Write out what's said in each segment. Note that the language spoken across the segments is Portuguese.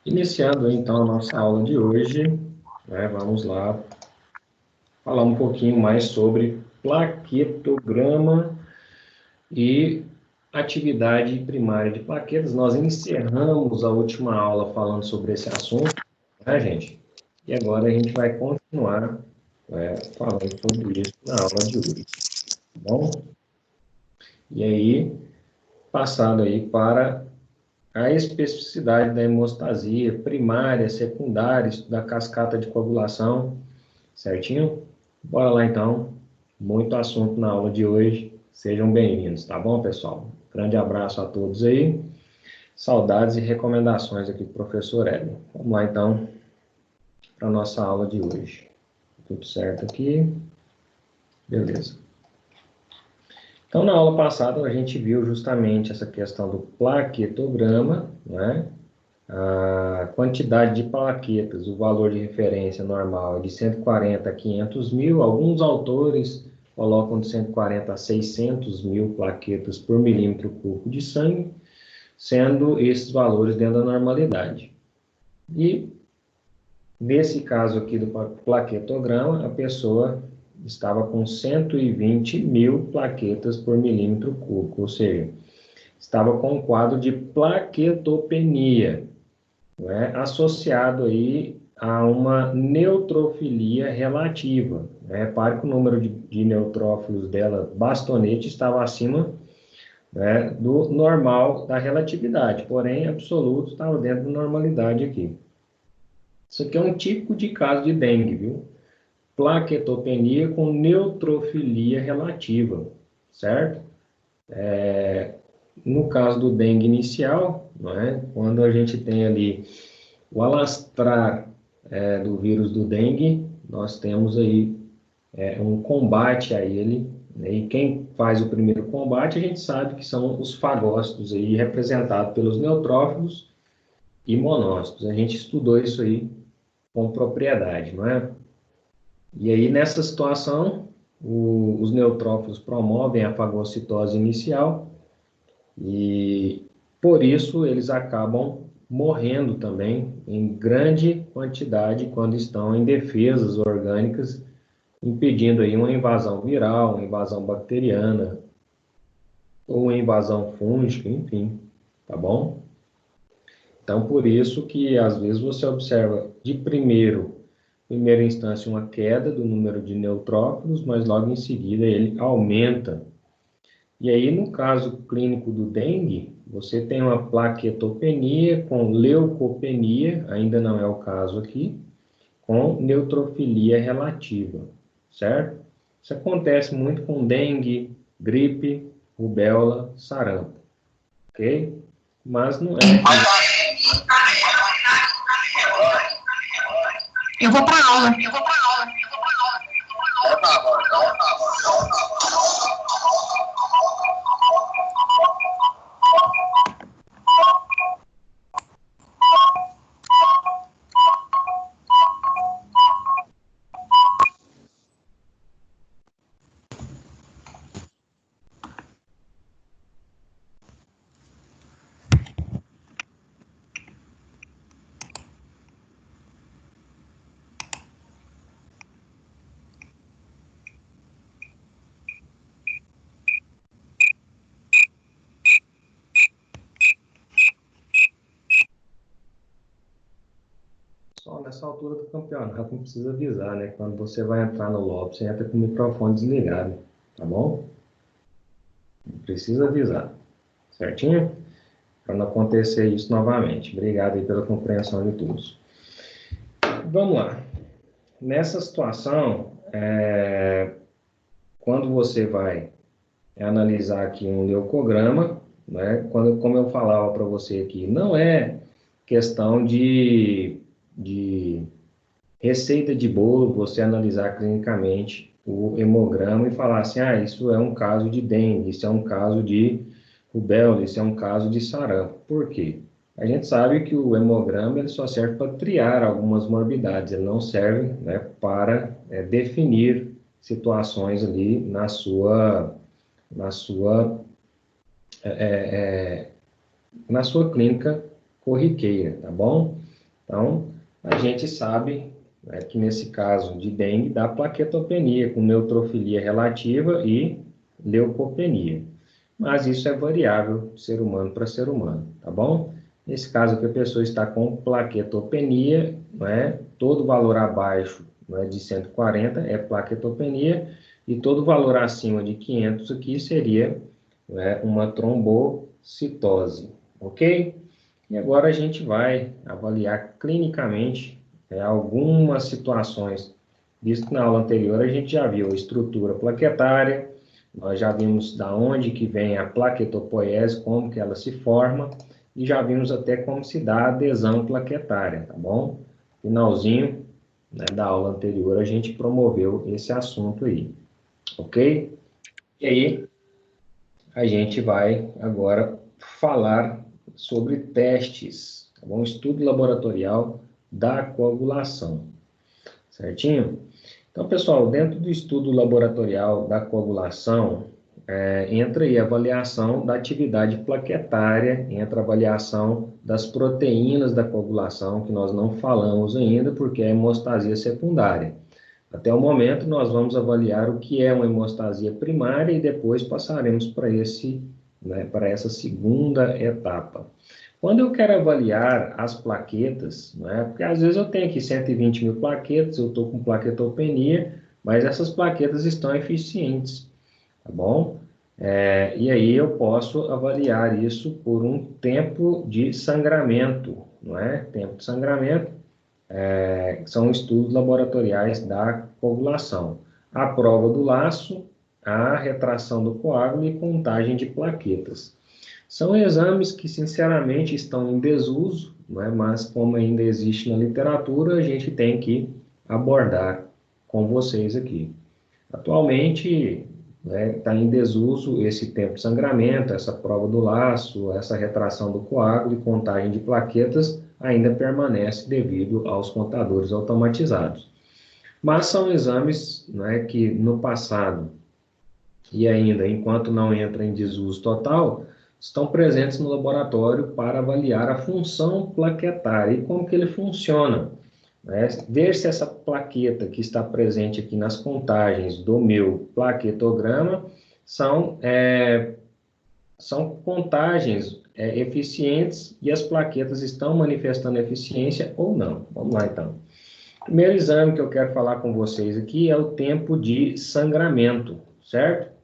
Iniciando então a nossa aula de hoje, né, vamos lá falar um pouquinho mais sobre plaquetograma e atividade primária de plaquetas. Nós encerramos a última aula falando sobre esse assunto, né, gente? E agora a gente vai continuar falando sobre isso na aula de hoje, tá bom? E aí, passando aí para a especificidade da hemostasia primária, secundária, da cascata de coagulação, certinho? Bora lá então, muito assunto na aula de hoje, sejam bem-vindos, tá bom, pessoal? Grande abraço a todos aí, saudades e recomendações aqui do professor Hélio. Vamos lá então, para a nossa aula de hoje. Tudo certo aqui? Beleza. Então, na aula passada, a gente viu justamente essa questão do plaquetograma, né? A quantidade de plaquetas, o valor de referência normal é de 140 a 500 mil. Alguns autores colocam de 140 a 600 mil plaquetas por milímetro cúbico de sangue, sendo esses valores dentro da normalidade. E, nesse caso aqui do plaquetograma, a pessoa estava com 120 mil plaquetas por milímetro cúbico, ou seja, estava com um quadro de plaquetopenia, né, associado aí a uma neutrofilia relativa. Né? Repare que o número de neutrófilos dela, bastonete, estava acima, né, do normal da relatividade, porém, absoluto estava dentro da normalidade aqui. Isso aqui é um típico de caso de dengue, viu? Plaquetopenia com neutrofilia relativa, certo? No caso do dengue inicial, não é? Quando a gente tem ali o alastrar do vírus do dengue, nós temos aí um combate a ele, né? E quem faz o primeiro combate, a gente sabe que são os fagócitos aí, representados pelos neutrófilos e monócitos. A gente estudou isso aí com propriedade, não é? E aí, nessa situação, os neutrófilos promovem a fagocitose inicial e, por isso, eles acabam morrendo também em grande quantidade quando estão em defesas orgânicas, impedindo aí uma invasão viral, uma invasão bacteriana, ou uma invasão fúngica, enfim, tá bom? Então, por isso que, às vezes, você observa de primeira instância, uma queda do número de neutrófilos, mas logo em seguida ele aumenta. E aí, no caso clínico do dengue, você tem uma plaquetopenia com leucopenia, ainda não é o caso aqui, com neutrofilia relativa, certo? Isso acontece muito com dengue, gripe, rubéola, sarampo, ok? Mas não é... Eu vou para aula. Só nessa altura do campeonato não precisa avisar, né? Quando você vai entrar no lobby, você entra com o microfone desligado, tá bom? Não precisa avisar, certinho? Para não acontecer isso novamente. Obrigado aí pela compreensão de todos. Vamos lá. Nessa situação, quando você vai analisar aqui um leucograma, né? Como eu falava para você aqui, não é questão de receita de bolo, você analisar clinicamente o hemograma e falar assim, isso é um caso de dengue, isso é um caso de rubéola, isso é um caso de sarampo. Por quê? A gente sabe que o hemograma ele só serve para triar algumas morbidades, ele não serve, né, para definir situações ali na sua clínica corriqueira, tá bom? Então, a gente sabe, né, que nesse caso de dengue dá plaquetopenia com neutrofilia relativa e leucopenia. Mas isso é variável de ser humano para ser humano, tá bom? Nesse caso que a pessoa está com plaquetopenia, né, todo valor abaixo, né, de 140 é plaquetopenia e todo valor acima de 500 aqui seria, né, uma trombocitose, ok? E agora a gente vai avaliar clinicamente, algumas situações, visto que na aula anterior a gente já viu a estrutura plaquetária, nós já vimos da onde que vem a plaquetopoiese, como que ela se forma, e já vimos até como se dá a adesão plaquetária, tá bom? Finalzinho, né, da aula anterior a gente promoveu esse assunto aí, ok? E aí a gente vai agora falar sobre testes, tá bom? Estudo laboratorial da coagulação, certinho? Então, pessoal, dentro do estudo laboratorial da coagulação, entra aí a avaliação da atividade plaquetária, entra a avaliação das proteínas da coagulação, que nós não falamos ainda, porque é hemostasia secundária. Até o momento, nós vamos avaliar o que é uma hemostasia primária e depois passaremos para para essa segunda etapa. Quando eu quero avaliar as plaquetas, né, porque às vezes eu tenho aqui 120 mil plaquetas, eu estou com plaquetopenia, mas essas plaquetas estão eficientes, tá bom? E aí eu posso avaliar isso por um tempo de sangramento, não é? Tempo de sangramento, são estudos laboratoriais da coagulação. A prova do laço, a retração do coágulo e contagem de plaquetas. São exames que, sinceramente, estão em desuso, não é? Mas como ainda existe na literatura, a gente tem que abordar com vocês aqui. Atualmente, está em desuso esse tempo de sangramento, essa prova do laço, essa retração do coágulo e contagem de plaquetas ainda permanece devido aos contadores automatizados. Mas são exames, que no passado e ainda enquanto não entra em desuso total, estão presentes no laboratório para avaliar a função plaquetária e como que ele funciona. Ver se essa plaqueta que está presente aqui nas contagens do meu plaquetograma são contagens eficientes e as plaquetas estão manifestando eficiência ou não. Vamos lá, então. O primeiro exame que eu quero falar com vocês aqui é o tempo de sangramento, certo?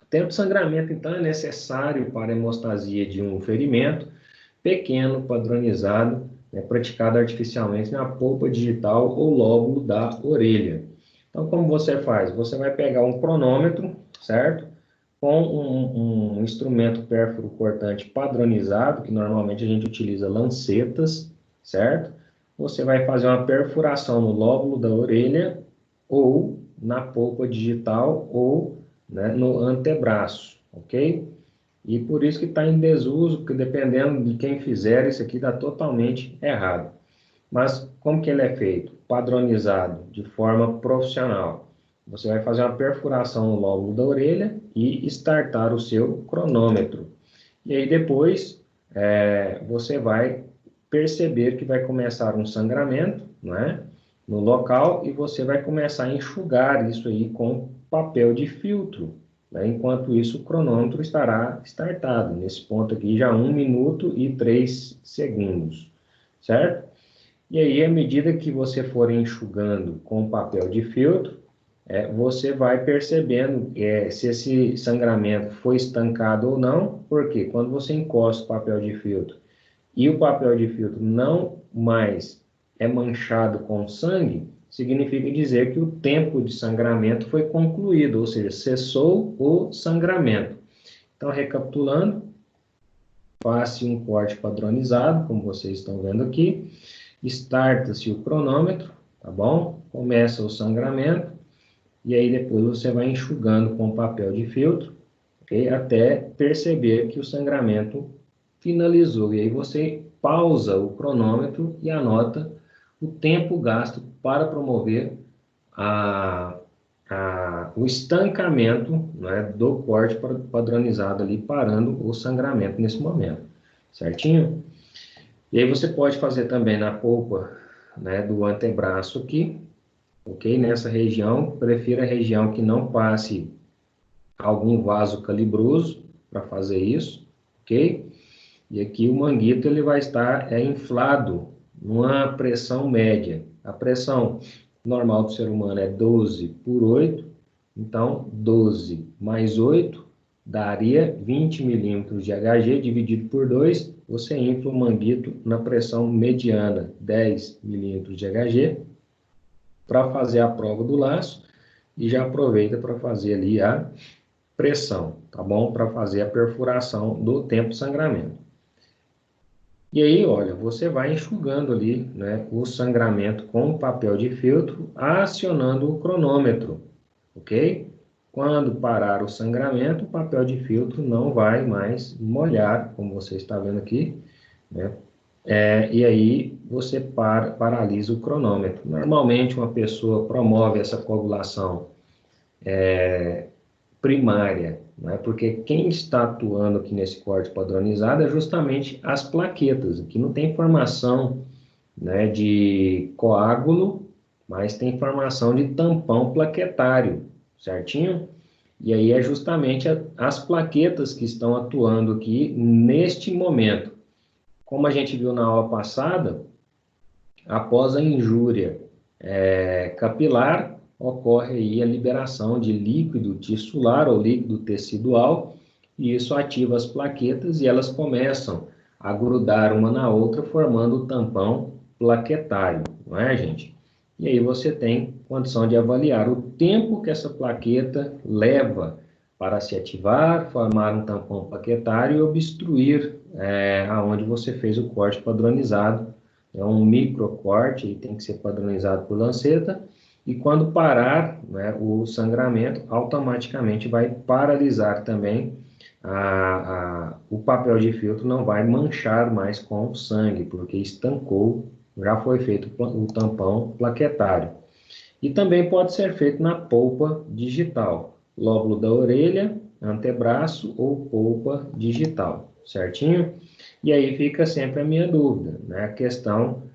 O tempo de sangramento, então, é necessário para a hemostasia de um ferimento pequeno, padronizado, praticado artificialmente na polpa digital ou lóbulo da orelha. Então, como você faz? Você vai pegar um cronômetro, certo? Com um instrumento pérfuro cortante padronizado, que normalmente a gente utiliza lancetas, certo? Você vai fazer uma perfuração no lóbulo da orelha ou na polpa digital ou, no antebraço, ok? E por isso que está em desuso, porque dependendo de quem fizer, isso aqui dá totalmente errado. Mas como que ele é feito? Padronizado, de forma profissional. Você vai fazer uma perfuração no lóbulo da orelha e startar o seu cronômetro. E aí depois você vai perceber que vai começar um sangramento, no local, e você vai começar a enxugar isso aí com papel de filtro. Enquanto isso, o cronômetro estará startado. Nesse ponto aqui, já 1 minuto e 3 segundos, certo? E aí, à medida que você for enxugando com papel de filtro, você vai percebendo se esse sangramento foi estancado ou não, porque quando você encosta o papel de filtro e o papel de filtro não mais é manchado com sangue, significa dizer que o tempo de sangramento foi concluído, ou seja, cessou o sangramento. Então, recapitulando, faça um corte padronizado, como vocês estão vendo aqui, starta-se o cronômetro, tá bom? Começa o sangramento, e aí depois você vai enxugando com papel de filtro, okay? Até perceber que o sangramento finalizou. E aí você pausa o cronômetro e anota o tempo gasto para promover o estancamento, do corte padronizado ali, parando o sangramento nesse momento. Certinho? E aí você pode fazer também na polpa, né, do antebraço aqui, ok? Nessa região, prefira a região que não passe algum vaso calibroso para fazer isso, ok? E aqui o manguito ele vai estar inflado numa pressão média. A pressão normal do ser humano é 12 por 8, então 12 mais 8 daria 20 milímetros de Hg dividido por 2, você infla o manguito na pressão mediana, 10 milímetros de Hg, para fazer a prova do laço e já aproveita para fazer ali a pressão, tá bom? Para fazer a perfuração do tempo de sangramento. E aí, olha, você vai enxugando ali, né, o sangramento com papel de feltro, acionando o cronômetro, ok? Quando parar o sangramento, o papel de feltro não vai mais molhar, como você está vendo aqui, né? E aí você paralisa o cronômetro. Normalmente uma pessoa promove essa coagulação primária, né? Porque quem está atuando aqui nesse corte padronizado é justamente as plaquetas. Aqui não tem formação, né, de coágulo, mas tem formação de tampão plaquetário, certinho? E aí é justamente as plaquetas que estão atuando aqui neste momento. Como a gente viu na aula passada, após a injúria capilar, ocorre aí a liberação de líquido tissular ou líquido tecidual, e isso ativa as plaquetas e elas começam a grudar uma na outra, formando o tampão plaquetário, não é, gente? E aí você tem condição de avaliar o tempo que essa plaqueta leva para se ativar, formar um tampão plaquetário e obstruir aonde você fez o corte padronizado. É um microcorte e tem que ser padronizado por lanceta. E quando parar, né, o sangramento, automaticamente vai paralisar também o papel de feltro, não vai manchar mais com sangue, porque estancou, já foi feito o tampão plaquetário. E também pode ser feito na polpa digital, lóbulo da orelha, antebraço ou polpa digital, certinho? E aí fica sempre a minha dúvida, né? A questão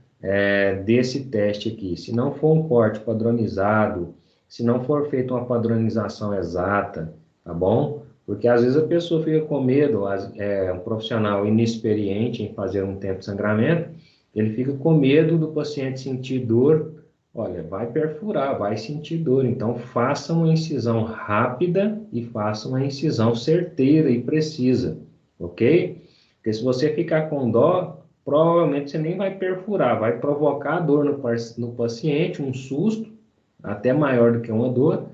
desse teste aqui. Se não for um corte padronizado, se não for feita uma padronização exata, tá bom? Porque às vezes a pessoa fica com medo, um profissional inexperiente em fazer um tempo de sangramento, ele fica com medo do paciente sentir dor. Olha, vai perfurar, vai sentir dor, então faça uma incisão rápida e faça uma incisão certeira e precisa, ok? Porque se você ficar com dó, provavelmente você nem vai perfurar, vai provocar dor no paciente, um susto, até maior do que uma dor,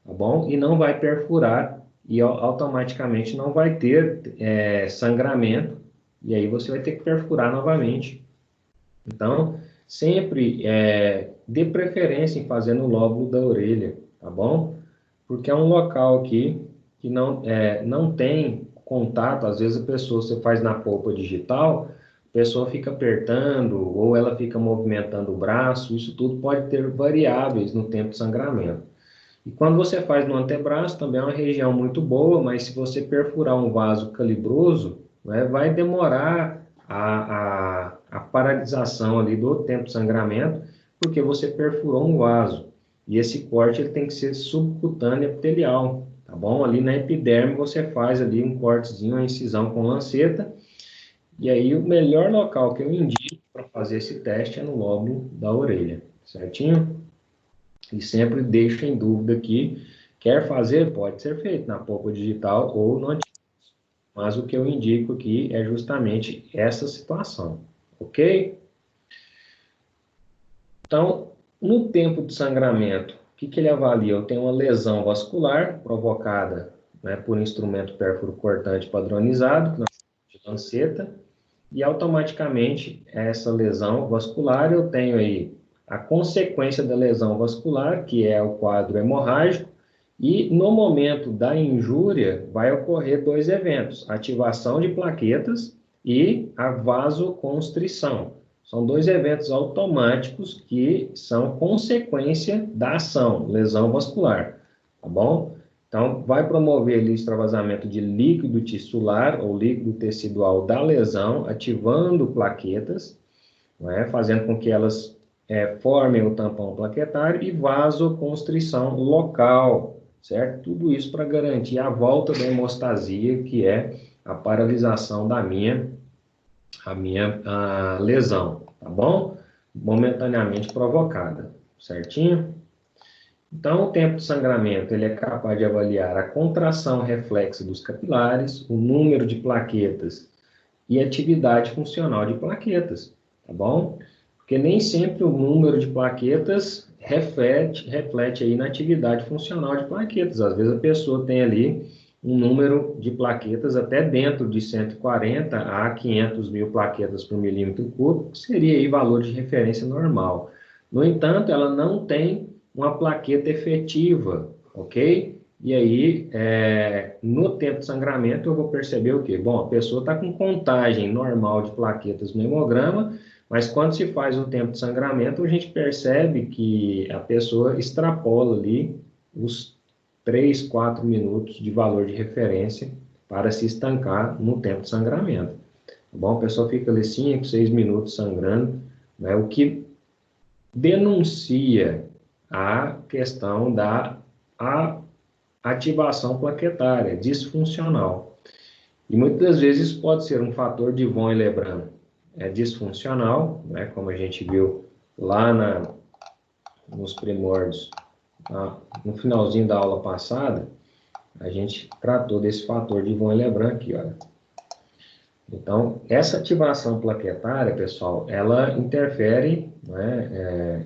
tá bom? E não vai perfurar e automaticamente não vai ter sangramento, e aí você vai ter que perfurar novamente. Então, sempre dê preferência em fazer no lóbulo da orelha, tá bom? Porque é um local aqui que não tem contato, às vezes a pessoa, você faz na polpa digital, a pessoa fica apertando ou ela fica movimentando o braço, isso tudo pode ter variáveis no tempo de sangramento. E quando você faz no antebraço, também é uma região muito boa, mas se você perfurar um vaso calibroso, né, vai demorar a paralisação ali do tempo de sangramento, porque você perfurou um vaso. E esse corte ele tem que ser subcutâneo epitelial, tá bom? Ali na epiderme você faz ali um cortezinho, uma incisão com lanceta, e aí o melhor local que eu indico para fazer esse teste é no lóbulo da orelha, certinho? E sempre deixo em dúvida aqui, quer fazer? Pode ser feito na polpa digital ou no antigo. Mas o que eu indico aqui é justamente essa situação, ok? Então, no tempo de sangramento, o que ele avalia? Eu tenho uma lesão vascular provocada, né, por instrumento pérfuro cortante padronizado, de lanceta, e automaticamente essa lesão vascular, eu tenho aí a consequência da lesão vascular, que é o quadro hemorrágico, e no momento da injúria vai ocorrer dois eventos, ativação de plaquetas e a vasoconstrição. São dois eventos automáticos que são consequência da ação, lesão vascular, tá bom? Então, vai promover ali o extravasamento de líquido tissular ou líquido tecidual da lesão, ativando plaquetas, não é? Fazendo com que elas formem o tampão plaquetário e vasoconstrição local, certo? Tudo isso para garantir a volta da hemostasia, que é a paralisação da minha lesão, tá bom? Momentaneamente provocada, certinho? Então, o tempo de sangramento, ele é capaz de avaliar a contração reflexa dos capilares, o número de plaquetas e atividade funcional de plaquetas, tá bom? Porque nem sempre o número de plaquetas reflete aí na atividade funcional de plaquetas. Às vezes a pessoa tem ali um número de plaquetas até dentro de 140 a 500 mil plaquetas por milímetro cúbico, que seria aí valor de referência normal. No entanto, ela não tem uma plaqueta efetiva, ok? E aí, no tempo de sangramento, eu vou perceber o quê? Bom, a pessoa está com contagem normal de plaquetas no hemograma, mas quando se faz o tempo de sangramento, a gente percebe que a pessoa extrapola ali os 3, 4 minutos de valor de referência para se estancar no tempo de sangramento. Tá bom? A pessoa fica ali 5, 6 minutos sangrando, né? O que denuncia a questão da ativação plaquetária disfuncional. E muitas vezes pode ser um fator de von Willebrand disfuncional, né, como a gente viu lá nos primórdios, no finalzinho da aula passada, a gente tratou desse fator de von Willebrand aqui, olha. Então, essa ativação plaquetária, pessoal, ela interfere, né,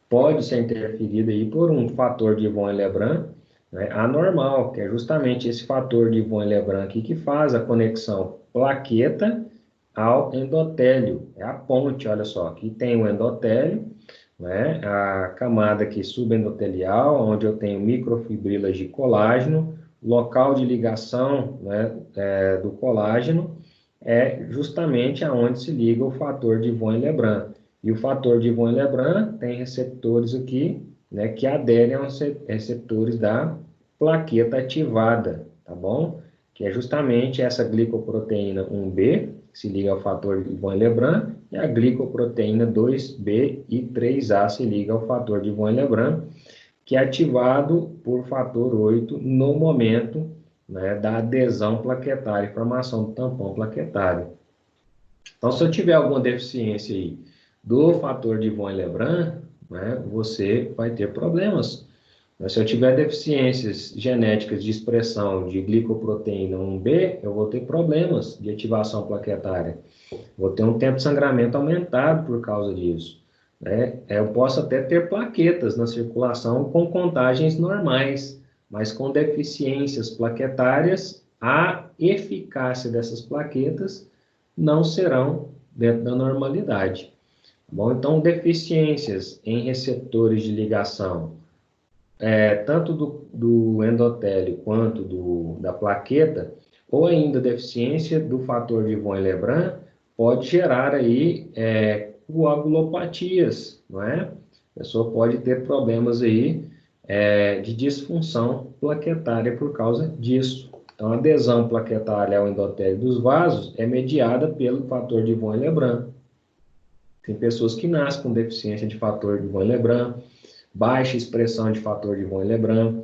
pode ser interferida aí por um fator de von Willebrand, né, anormal, que é justamente esse fator de von Willebrand aqui que faz a conexão plaqueta ao endotélio. É a ponte, olha só, aqui tem o endotélio, né, a camada aqui subendotelial, onde eu tenho microfibrilas de colágeno, local de ligação, né, do colágeno é justamente aonde se liga o fator de von Willebrand. E o fator de von Willebrand tem receptores aqui, né, que aderem aos receptores da plaqueta ativada, tá bom? Que é justamente essa glicoproteína 1B, que se liga ao fator de von Willebrand, e a glicoproteína 2B e 3A se liga ao fator de von Willebrand, que é ativado por fator 8 no momento, né, da adesão plaquetária, formação do tampão plaquetário. Então, se eu tiver alguma deficiência aí do fator de von Willebrand, né, você vai ter problemas. Mas se eu tiver deficiências genéticas de expressão de glicoproteína 1B, eu vou ter problemas de ativação plaquetária. Vou ter um tempo de sangramento aumentado por causa disso, né? Eu posso até ter plaquetas na circulação com contagens normais, mas com deficiências plaquetárias, a eficácia dessas plaquetas não serão dentro da normalidade. Bom, então, deficiências em receptores de ligação, tanto do endotélio quanto da plaqueta, ou ainda deficiência do fator de von Willebrand, pode gerar aí coagulopatias, não é? A pessoa pode ter problemas aí de disfunção plaquetária por causa disso. Então, a adesão plaquetária ao endotélio dos vasos é mediada pelo fator de von Willebrand. Tem pessoas que nascem com deficiência de fator de von Willebrand, baixa expressão de fator de von Willebrand,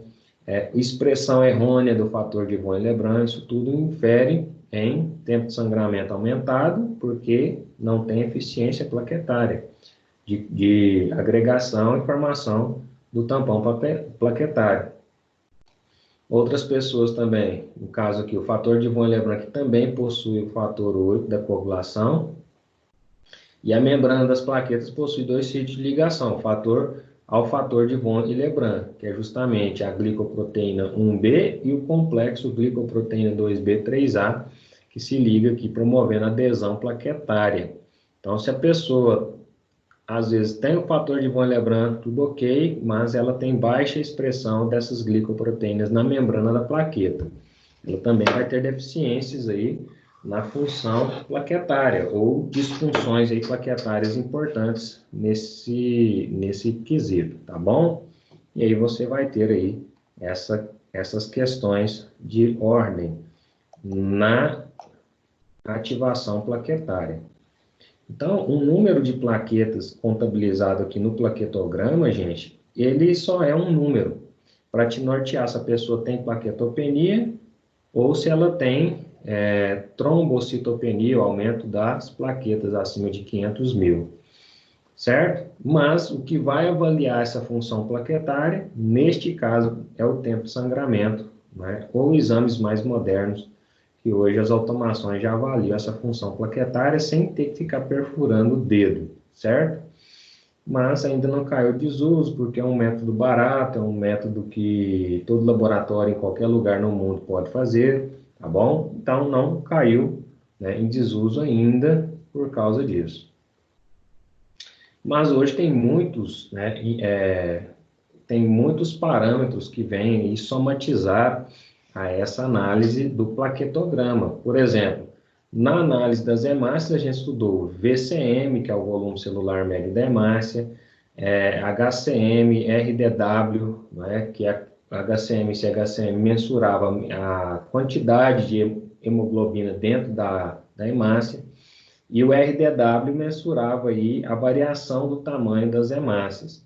expressão errônea do fator de von Willebrand, isso tudo infere em tempo de sangramento aumentado, porque não tem eficiência plaquetária de agregação e formação do tampão plaquetário. Outras pessoas também, no caso aqui, o fator de von Willebrand, que também possui o fator 8 da coagulação, e a membrana das plaquetas possui 2 sítios de ligação, ao fator de von Willebrand, que é justamente a glicoproteína 1B e o complexo glicoproteína 2B3A, que se liga aqui promovendo a adesão plaquetária. Então, se a pessoa, às vezes, tem o fator de von Willebrand, tudo ok, mas ela tem baixa expressão dessas glicoproteínas na membrana da plaqueta. Ela também vai ter deficiências aí na função plaquetária ou disfunções aí plaquetárias importantes nesse quesito, tá bom? E aí você vai ter aí essas questões de ordem na ativação plaquetária. Então, o número de plaquetas contabilizado aqui no plaquetograma, gente, ele só é um número para te nortear se a pessoa tem plaquetopenia ou se ela tem trombocitopenia, o aumento das plaquetas acima de 500 mil, certo? Mas o que vai avaliar essa função plaquetária, neste caso, é o tempo de sangramento, né? Ou exames mais modernos, que hoje as automações já avaliam essa função plaquetária sem ter que ficar perfurando o dedo, certo? Mas ainda não caiu em desuso, porque é um método barato, é um método que todo laboratório em qualquer lugar no mundo pode fazer, tá bom? Então não caiu, né, em desuso ainda por causa disso. Mas hoje tem muitos, né, tem muitos parâmetros que vêm e somatizar a essa análise do plaquetograma. Por exemplo, na análise das hemácias, a gente estudou VCM, que é o volume celular médio da hemácia, HCM, RDW, né, que é HCM, se HCM mensurava a quantidade de hemoglobina dentro da hemácia, e o RDW mensurava aí a variação do tamanho das hemácias.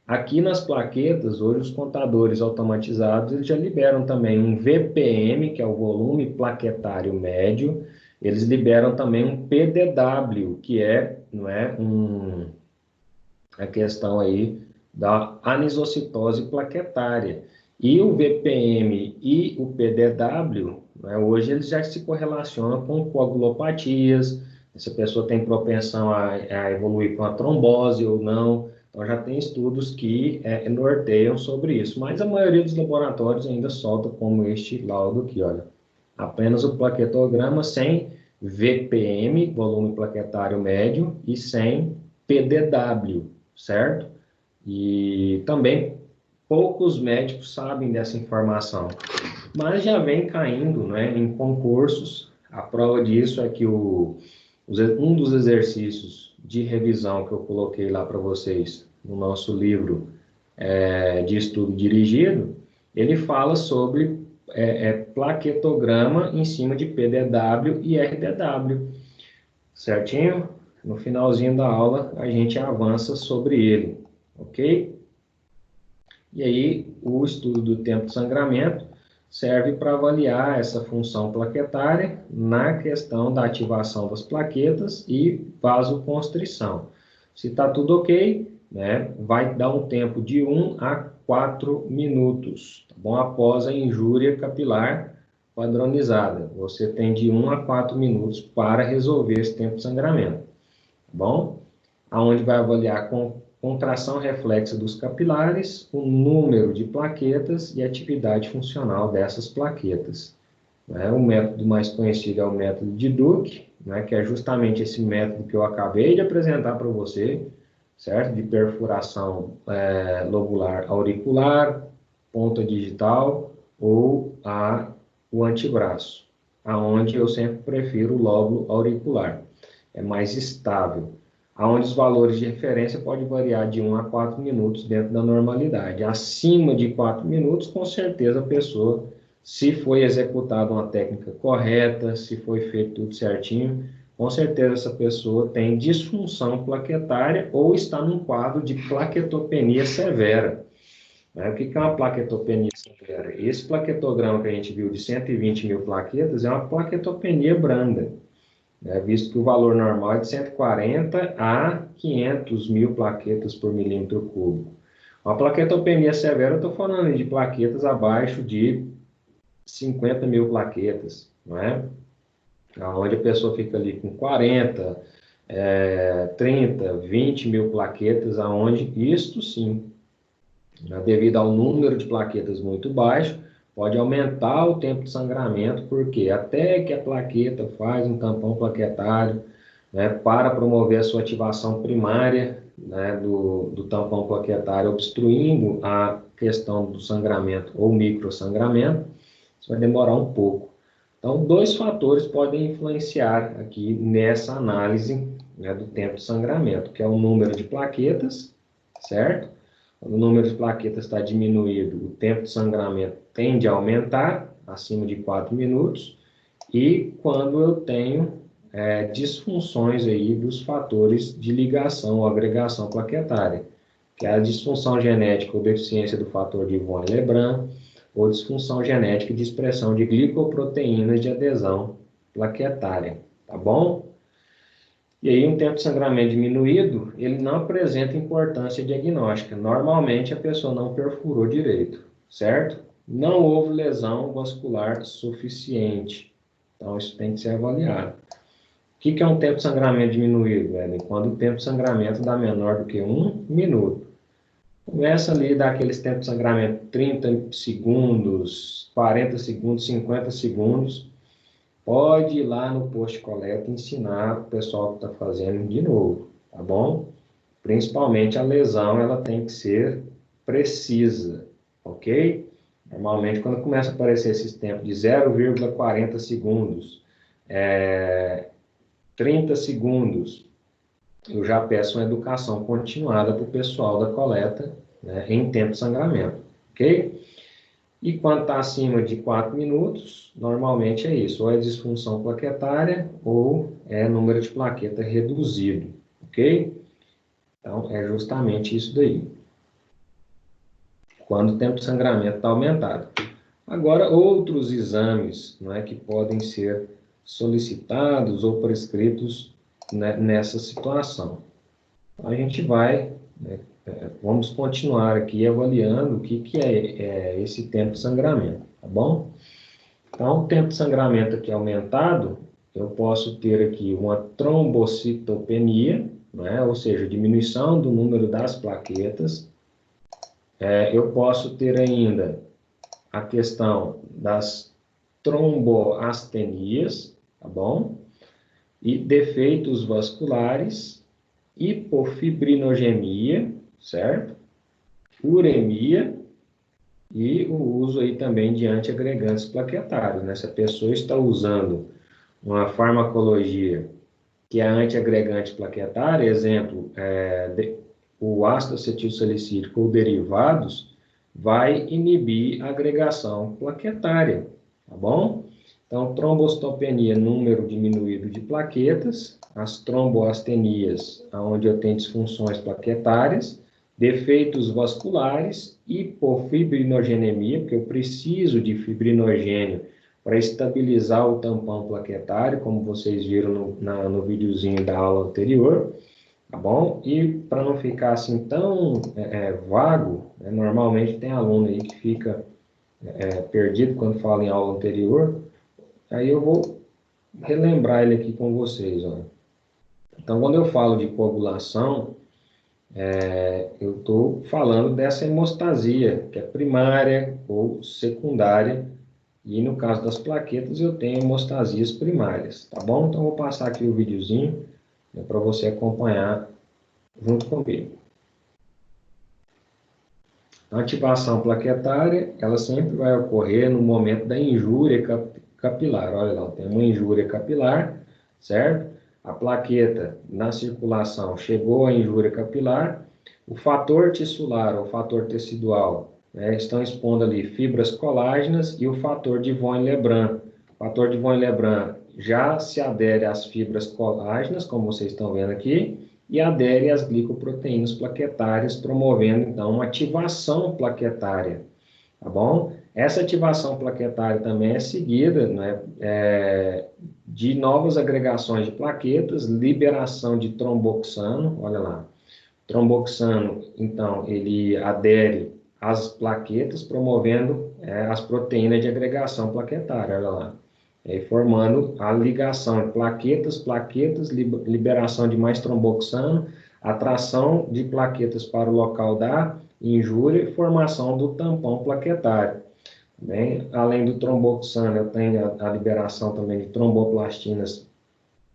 Aqui nas plaquetas, hoje os contadores automatizados eles já liberam também um VPM, que é o volume plaquetário médio, eles liberam também um PDW, que é, não é, a questão aí da anisocitose plaquetária. E o VPM e o PDW, né, hoje eles já se correlacionam com coagulopatias, se a pessoa tem propensão a evoluir com a trombose ou não. Então, já tem estudos que norteiam sobre isso, mas a maioria dos laboratórios ainda solta como este laudo aqui, olha. Apenas o plaquetograma sem VPM, volume plaquetário médio, e sem PDW, certo? E também poucos médicos sabem dessa informação, mas já vem caindo, né, em concursos. A prova disso é que um dos exercícios de revisão que eu coloquei lá para vocês no nosso livro de estudo dirigido, ele fala sobre plaquetograma em cima de PDW e RDW, certinho? No finalzinho da aula a gente avança sobre ele, ok? E aí o estudo do tempo de sangramento serve para avaliar essa função plaquetária na questão da ativação das plaquetas e vasoconstrição. Se está tudo ok, né, vai dar um tempo de 1 a 4 minutos, tá bom? Após a injúria capilar padronizada. Você tem de 1 a 4 minutos para resolver esse tempo de sangramento, tá bom? Aonde vai avaliar com contração reflexa dos capilares, o número de plaquetas e a atividade funcional dessas plaquetas. O método mais conhecido é o método de Duke, que é justamente esse método que eu acabei de apresentar para você, certo? De perfuração lobular auricular, ponta digital ou o antebraço, aonde eu sempre prefiro o lóbulo auricular, é mais estável, aonde os valores de referência podem variar de 1 a 4 minutos dentro da normalidade. Acima de 4 minutos, com certeza a pessoa, se foi executada uma técnica correta, se foi feito tudo certinho, com certeza essa pessoa tem disfunção plaquetária ou está num quadro de plaquetopenia severa. O que é uma plaquetopenia severa? Esse plaquetograma que a gente viu de 120 mil plaquetas é uma plaquetopenia branda, visto que o valor normal é de 140 a 500 mil plaquetas por milímetro cúbico. Uma plaquetopenia severa, eu estou falando de plaquetas abaixo de 50 mil plaquetas, não é? Onde a pessoa fica ali com 40, 30, 20 mil plaquetas, aonde isto sim, devido ao número de plaquetas muito baixo, pode aumentar o tempo de sangramento, porque até que a plaqueta faz um tampão plaquetário, para promover a sua ativação primária, do tampão plaquetário, obstruindo a questão do sangramento ou microsangramento, isso vai demorar um pouco. Então, dois fatores podem influenciar aqui nessa análise, do tempo de sangramento, que é o número de plaquetas, certo? Quando o número de plaquetas está diminuído, o tempo de sangramento tende a aumentar, acima de 4 minutos, e quando eu tenho disfunções aí dos fatores de ligação ou agregação plaquetária, que é a disfunção genética ou deficiência do fator de Von-Lebrun, ou disfunção genética de expressão de glicoproteínas de adesão plaquetária, tá bom? E aí, um tempo de sangramento diminuído, ele não apresenta importância diagnóstica. Normalmente, a pessoa não perfurou direito, certo? Não houve lesão vascular suficiente. Então, isso tem que ser avaliado. O que é um tempo de sangramento diminuído, velho? Quando o tempo de sangramento dá menor do que 1 minuto. Começa ali a dar aqueles tempos de sangramento 30 segundos, 40 segundos, 50 segundos. Pode ir lá no posto de coleta ensinar o pessoal que está fazendo de novo, tá bom? Principalmente a lesão, ela tem que ser precisa, ok? Normalmente, quando começa a aparecer esses tempos de 0,40 segundos, 30 segundos, eu já peço uma educação continuada para o pessoal da coleta, né, em tempo de sangramento, ok? E quando está acima de 4 minutos, normalmente é isso, ou é disfunção plaquetária ou é número de plaqueta reduzido, ok? Então, é justamente isso daí. Quando o tempo de sangramento está aumentado. Agora, outros exames, não é, que podem ser solicitados ou prescritos, né, nessa situação. A gente vai, né, vamos continuar aqui avaliando o que é esse tempo de sangramento, tá bom? Então, o tempo de sangramento aqui aumentado, eu posso ter aqui uma trombocitopenia, né, ou seja, diminuição do número das plaquetas. Eu posso ter ainda a questão das tromboastenias, tá bom? E defeitos vasculares, hipofibrinogenia, certo? Uremia e o uso aí também de antiagregantes plaquetários, né? Se a pessoa está usando uma farmacologia que é antiagregante plaquetária, exemplo, o ácido acetilsalicílico ou derivados, vai inibir a agregação plaquetária, tá bom? Então, trombocitopenia, número diminuído de plaquetas, as tromboastenias, onde eu tenho disfunções plaquetárias, defeitos vasculares, hipofibrinogênemia, porque eu preciso de fibrinogênio para estabilizar o tampão plaquetário, como vocês viram no videozinho da aula anterior, tá bom? E para não ficar assim tão vago, né, normalmente tem aluno aí que fica perdido quando fala em aula anterior, aí eu vou relembrar ele aqui com vocês, ó. Então, quando eu falo de coagulação, eu estou falando dessa hemostasia, que é primária ou secundária, e no caso das plaquetas eu tenho hemostasias primárias, tá bom? Então, eu vou passar aqui o videozinho, né, para você acompanhar junto comigo. A ativação plaquetária, ela sempre vai ocorrer no momento da injúria capilar. Olha lá, tem uma injúria capilar, certo? A plaqueta na circulação chegou à injúria capilar, o fator tissular ou fator tecidual, né, estão expondo ali fibras colágenas e o fator de Von-Lebrun. O fator de Von-Lebrun já se adere às fibras colágenas, como vocês estão vendo aqui, e adere às glicoproteínas plaquetárias, promovendo, então, uma ativação plaquetária, tá bom? Essa ativação plaquetária também é seguida, né, de novas agregações de plaquetas, liberação de tromboxano, olha lá. Tromboxano, então, ele adere às plaquetas, promovendo as proteínas de agregação plaquetária, olha lá. Formando a ligação de plaquetas, liberação de mais tromboxano, atração de plaquetas para o local da injúria e formação do tampão plaquetário. Bem, além do tromboxano, eu tenho a liberação também de tromboplastinas.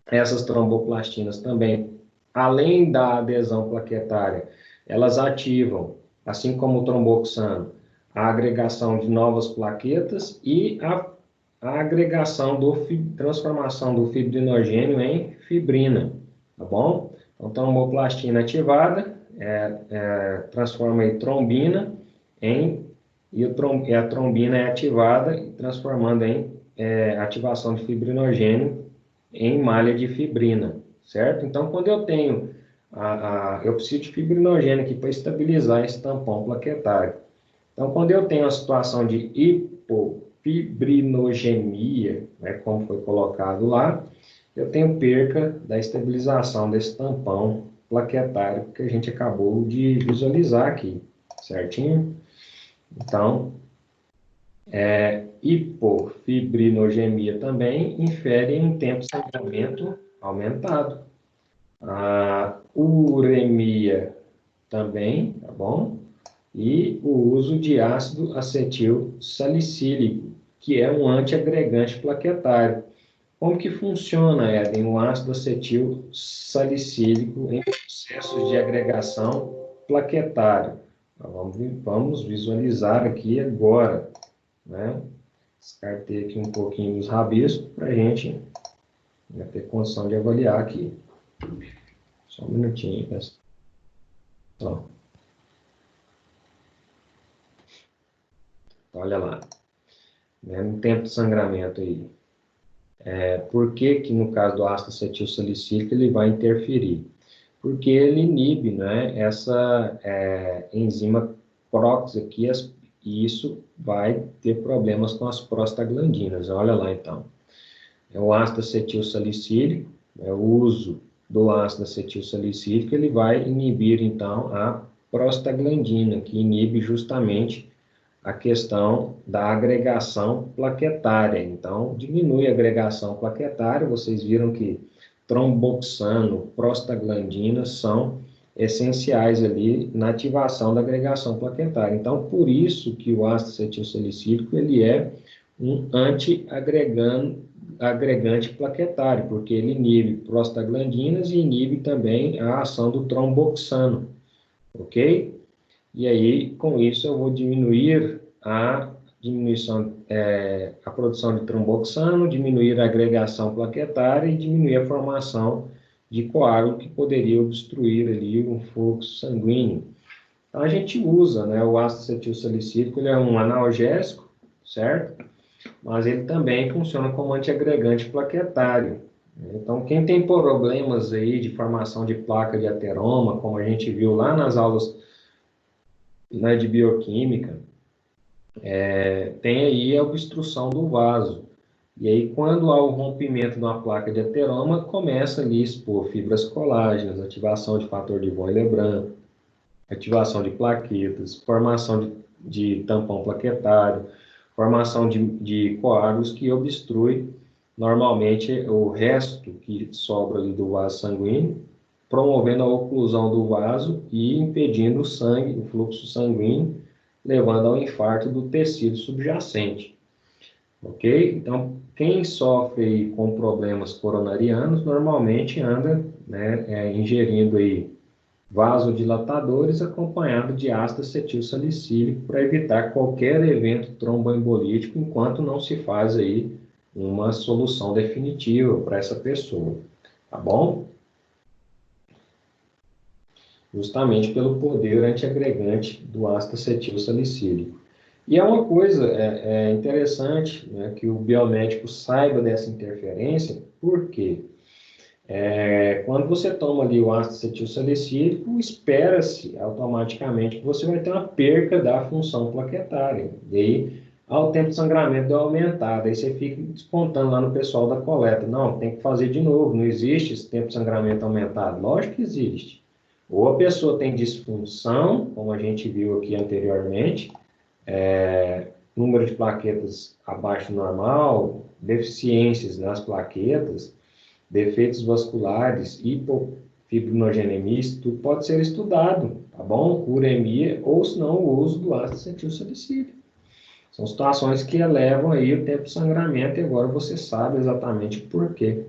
Essas tromboplastinas também, além da adesão plaquetária, elas ativam, assim como o tromboxano, a agregação de novas plaquetas e a agregação transformação do fibrinogênio em fibrina, tá bom? Então, tromboplastina ativada, transforma aí trombina e a trombina é ativada, transformando em ativação de fibrinogênio em malha de fibrina, certo? Então, quando eu tenho eu preciso de fibrinogênio aqui para estabilizar esse tampão plaquetário. Então, quando eu tenho a situação de hipofibrinogenia, né, como foi colocado lá, eu tenho perca da estabilização desse tampão plaquetário que a gente acabou de visualizar aqui, certinho? Então, hipofibrinogenia também infere em tempo de sangramento aumentado. A uremia também, tá bom? E o uso de ácido acetil salicílico, que é um antiagregante plaquetário. Como que funciona, Eden, o ácido acetil salicílico em processos de agregação plaquetário? Vamos visualizar aqui agora, né? Descartei aqui um pouquinho dos rabiscos para a gente ter condição de avaliar aqui. Só um minutinho, pessoal. Olha lá, né, no tempo de sangramento aí. Por que que no caso do ácido acetil salicílico ele vai interferir? Porque ele inibe, né, essa enzima PROX aqui, e isso vai ter problemas com as prostaglandinas. Olha lá então. É o ácido acetil salicílico, o uso do ácido acetil salicílico, ele vai inibir então a prostaglandina, que inibe justamente a questão da agregação plaquetária. Então, diminui a agregação plaquetária. Vocês viram que tromboxano, prostaglandina são essenciais ali na ativação da agregação plaquetária. Então, por isso que o ácido acetilsalicílico ele é um antiagregante plaquetário, porque ele inibe prostaglandinas e inibe também a ação do tromboxano, ok? E aí, com isso, eu vou diminuir a produção de tromboxano, diminuir a agregação plaquetária e diminuir a formação de coágulo que poderia obstruir ali um fluxo sanguíneo. Então, a gente usa, né, o ácido acetilsalicílico, ele é um analgésico, certo? Mas ele também funciona como antiagregante plaquetário. Então, quem tem problemas aí de formação de placa de ateroma, como a gente viu lá nas aulas de bioquímica, tem aí a obstrução do vaso. E aí, quando há o rompimento de uma placa de ateroma, começa ali a expor fibras colágenas, ativação de fator de von Willebrand, ativação de plaquetas, formação de tampão plaquetário, formação de coágulos que obstrui normalmente o resto que sobra ali do vaso sanguíneo, promovendo a oclusão do vaso e impedindo o sangue, o fluxo sanguíneo, levando ao infarto do tecido subjacente. Ok? Então, quem sofre com problemas coronarianos normalmente anda, né, ingerindo aí vasodilatadores acompanhado de ácido acetilsalicílico para evitar qualquer evento tromboembolítico enquanto não se faz aí uma solução definitiva para essa pessoa, tá bom? Justamente pelo poder antiagregante do ácido acetilsalicílico. E é uma coisa interessante, né, que o biomédico saiba dessa interferência, por quê? Quando você toma ali o ácido acetilsalicílico, espera-se automaticamente que você vai ter uma perca da função plaquetária. E aí, o tempo de sangramento deu aumentado. Aí você fica descontando lá no pessoal da coleta. Não, tem que fazer de novo. Não existe esse tempo de sangramento aumentado. Lógico que existe. Ou a pessoa tem disfunção, como a gente viu aqui anteriormente, número de plaquetas abaixo do normal, deficiências nas plaquetas, defeitos vasculares, hipofibrinogênemia, isso tudo pode ser estudado, tá bom? Uremia ou, se não, o uso do ácido acetilsalicílico. São situações que elevam aí o tempo de sangramento e agora você sabe exatamente por quê.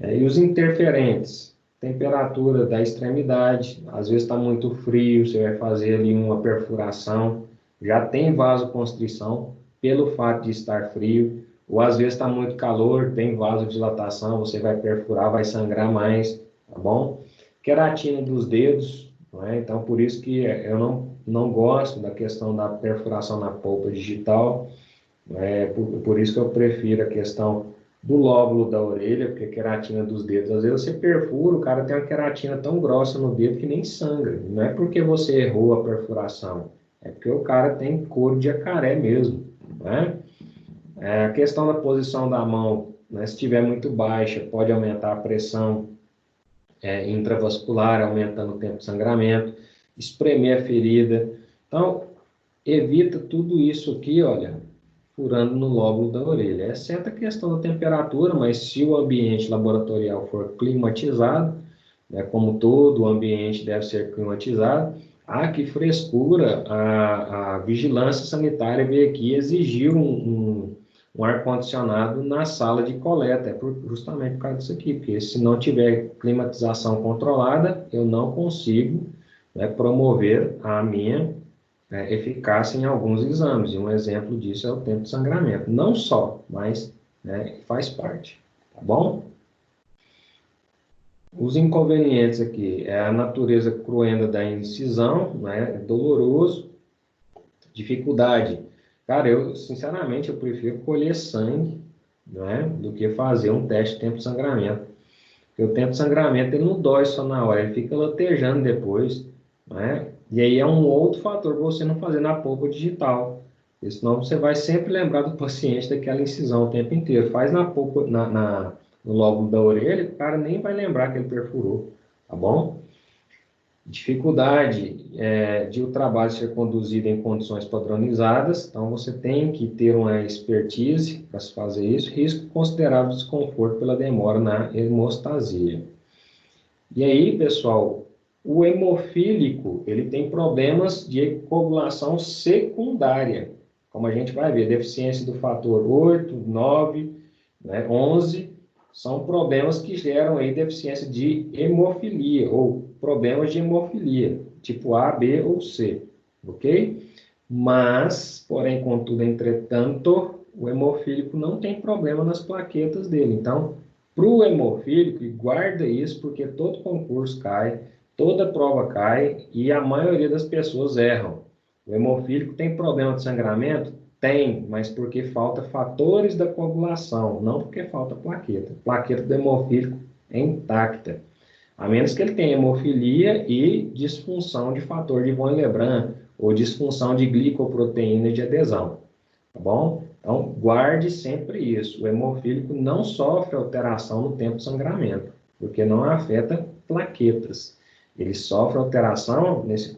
E os interferentes, temperatura da extremidade, às vezes está muito frio, você vai fazer ali uma perfuração, já tem vasoconstrição pelo fato de estar frio, ou às vezes está muito calor, tem vasodilatação, você vai perfurar, vai sangrar mais, tá bom? Queratina dos dedos, não é? Então, por isso que eu não gosto da questão da perfuração na polpa digital, por isso que eu prefiro a questão do lóbulo da orelha, porque a queratina dos dedos, às vezes você perfura, o cara tem uma queratina tão grossa no dedo que nem sangra. Não é porque você errou a perfuração, é porque o cara tem couro de jacaré mesmo, né? A questão da posição da mão, né, se estiver muito baixa, pode aumentar a pressão intravascular, aumentando o tempo de sangramento, espremer a ferida. Então, evita tudo isso aqui, olha, furando no lóbulo da orelha. Exceto a questão da temperatura, mas se o ambiente laboratorial for climatizado, né, como todo o ambiente deve ser climatizado, que frescura, a vigilância sanitária veio aqui exigir um ar-condicionado na sala de coleta, justamente por causa disso aqui, porque se não tiver climatização controlada, eu não consigo, né, promover a minha eficácia em alguns exames, e um exemplo disso é o tempo de sangramento. Não só, mas, né, faz parte, tá bom? Os inconvenientes aqui é a natureza cruenta da incisão, né, é doloroso, dificuldade. Cara, sinceramente, eu prefiro colher sangue, né, do que fazer um teste de tempo de sangramento. Porque o tempo de sangramento, ele não dói só na hora, ele fica latejando depois, né? E aí é um outro fator para você não fazer na polpa digital. Porque senão você vai sempre lembrar do paciente daquela incisão o tempo inteiro. Faz na polpa, no lóbulo da orelha, o cara nem vai lembrar que ele perfurou, tá bom? Dificuldade de o trabalho ser conduzido em condições padronizadas, então você tem que ter uma expertise para se fazer isso. Risco considerável de desconforto pela demora na hemostasia. E aí, pessoal, o hemofílico, ele tem problemas de coagulação secundária, como a gente vai ver, deficiência do fator 8, 9, né, 11, são problemas que geram aí deficiência de hemofilia, ou problemas de hemofilia, tipo A, B ou C, ok? Mas, porém, contudo, entretanto, o hemofílico não tem problema nas plaquetas dele, então para o hemofílico, e guarda isso, porque todo concurso cai, toda prova cai e a maioria das pessoas erram. O hemofílico tem problema de sangramento? Tem, mas porque falta fatores da coagulação, não porque falta plaqueta. A plaqueta do hemofílico é intacta, a menos que ele tenha hemofilia e disfunção de fator de von Willebrand ou disfunção de glicoproteína de adesão, tá bom? Então, guarde sempre isso. O hemofílico não sofre alteração no tempo de sangramento, porque não afeta plaquetas. Ele sofre alteração nesse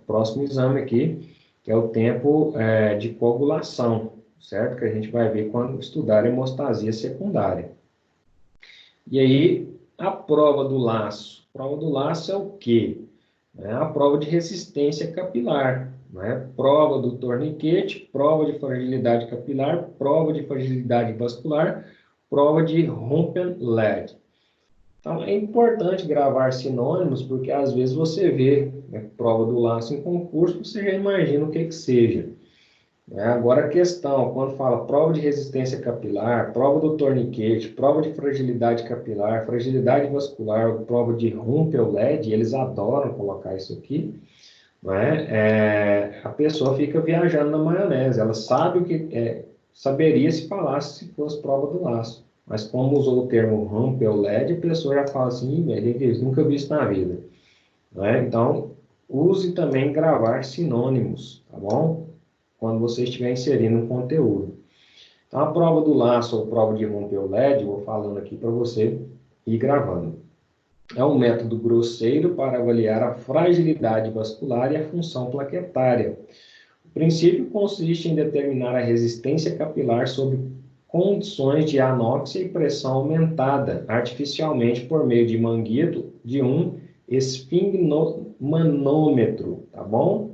próximo exame aqui, que é o tempo de coagulação, certo? Que a gente vai ver quando estudar hemostasia secundária. E aí, a prova do laço. A prova do laço é o quê? É a prova de resistência capilar, né? Prova do torniquete, prova de fragilidade capilar, prova de fragilidade vascular, prova de Rumpel-Led. Então, é importante gravar sinônimos, porque às vezes você vê, né, prova do laço em concurso, você já imagina o que seja. Agora a questão, quando fala prova de resistência capilar, prova do torniquete, prova de fragilidade capilar, fragilidade vascular, prova de Rumpel-Led, eles adoram colocar isso aqui, a pessoa fica viajando na maionese, ela sabe o que saberia se falasse se fosse prova do laço, mas como usou o termo Rumpel-Led, a pessoa já fala assim, nunca vi isso na vida. Então, use também gravar sinônimos, tá bom? Quando você estiver inserindo um conteúdo. Então, a prova do laço ou prova de Rumpel-Led, vou falando aqui para você ir gravando. É um método grosseiro para avaliar a fragilidade vascular e a função plaquetária. O princípio consiste em determinar a resistência capilar sob condições de anóxia e pressão aumentada artificialmente por meio de manguito de um esfigmomanômetro, tá bom?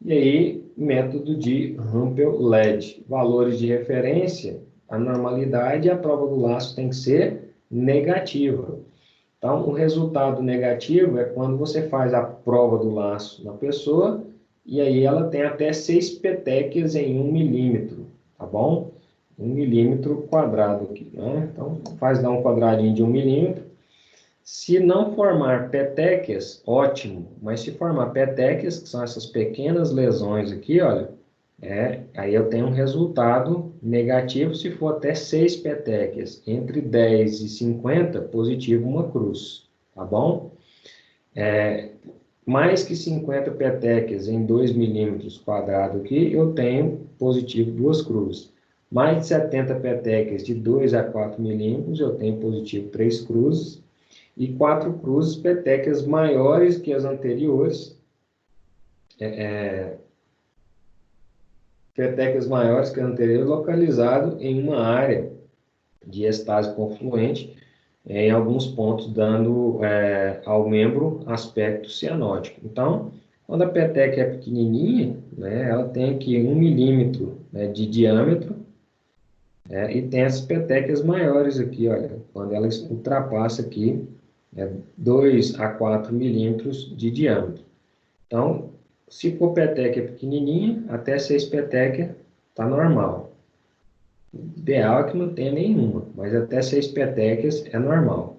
E aí, método de Rumpel-Led. Valores de referência, a normalidade e a prova do laço tem que ser negativa. Então, o resultado negativo é quando você faz a prova do laço na pessoa e aí ela tem até 6 petequias em 1 milímetro, tá bom? 1 milímetro quadrado aqui, né? Então, faz dar um quadradinho de 1 milímetro. Se não formar petequias, ótimo. Mas se formar petequias, que são essas pequenas lesões aqui, olha, aí eu tenho um resultado negativo se for até 6 petequias. Entre 10 e 50, positivo uma cruz, tá bom? Mais que 50 petequias em 2 milímetros quadrados aqui, eu tenho positivo 2 cruzes. Mais de 70 petequias de 2 a 4 milímetros, eu tenho positivo 3 cruzes. E 4 cruzes petequias maiores que as anteriores, petequias maiores que as anteriores, localizado em uma área de estase confluente, em alguns pontos, dando ao membro aspecto cianótico. Então, quando a peteca é pequenininha, né, ela tem aqui 1 milímetro, né, de diâmetro, e tem as petecas maiores aqui, olha, quando ela ultrapassa aqui 2 a 4 milímetros de diâmetro. Então, se for peteca pequenininha, até 6 petecas está normal. O ideal é que não tenha nenhuma, mas até 6 petecas é normal.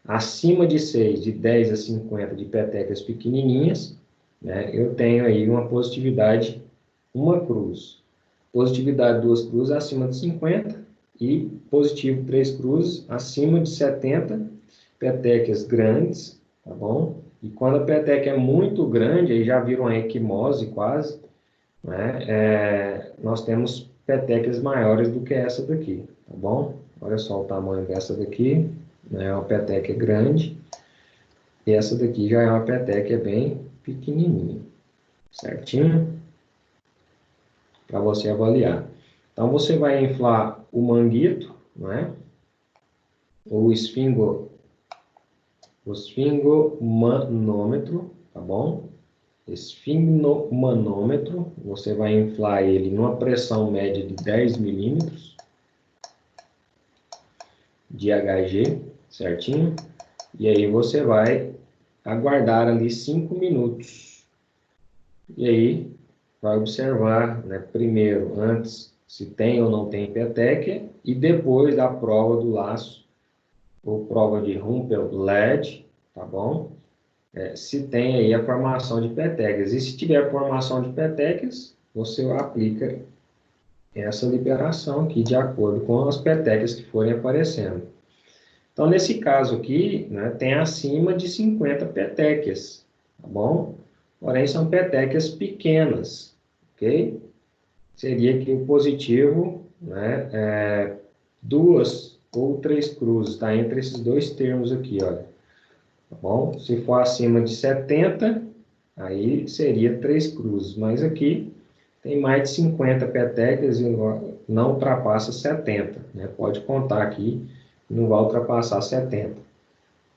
Acima de 6, de 10 a 50 de petecas pequenininhas, né, eu tenho aí uma positividade, uma cruz. Positividade 2 cruzes acima de 50 e positivo 3 cruzes acima de 70 petecas grandes, tá bom? E quando a peteca é muito grande, aí já vira uma equimose quase, né? Nós temos petecas maiores do que essa daqui, tá bom? Olha só o tamanho dessa daqui, né? Uma peteca grande, e essa daqui já é uma peteca bem pequenininha, certinho? Para você avaliar. Então, você vai inflar o manguito, né? O esfingomanômetro, tá bom? Esfingomanômetro, você vai inflar ele numa pressão média de 10 milímetros de Hg, certinho? E aí você vai aguardar ali 5 minutos. E aí vai observar, né, primeiro, antes, se tem ou não tem petequia, e depois da prova do laço, ou prova de Rumpel-Led, tá bom? Se tem aí a formação de petequias. E se tiver formação de petequias, você aplica essa liberação aqui de acordo com as petequias que forem aparecendo. Então, nesse caso aqui, né, tem acima de 50 petequias, tá bom? Porém, são petequias pequenas, ok? Seria aqui o positivo, né, 2 ou 3 cruzes, tá? Entre esses dois termos aqui, olha. Tá bom? Se for acima de 70, aí seria 3 cruzes, mas aqui tem mais de 50 petecas e não ultrapassa 70, né? Pode contar aqui, não vai ultrapassar 70.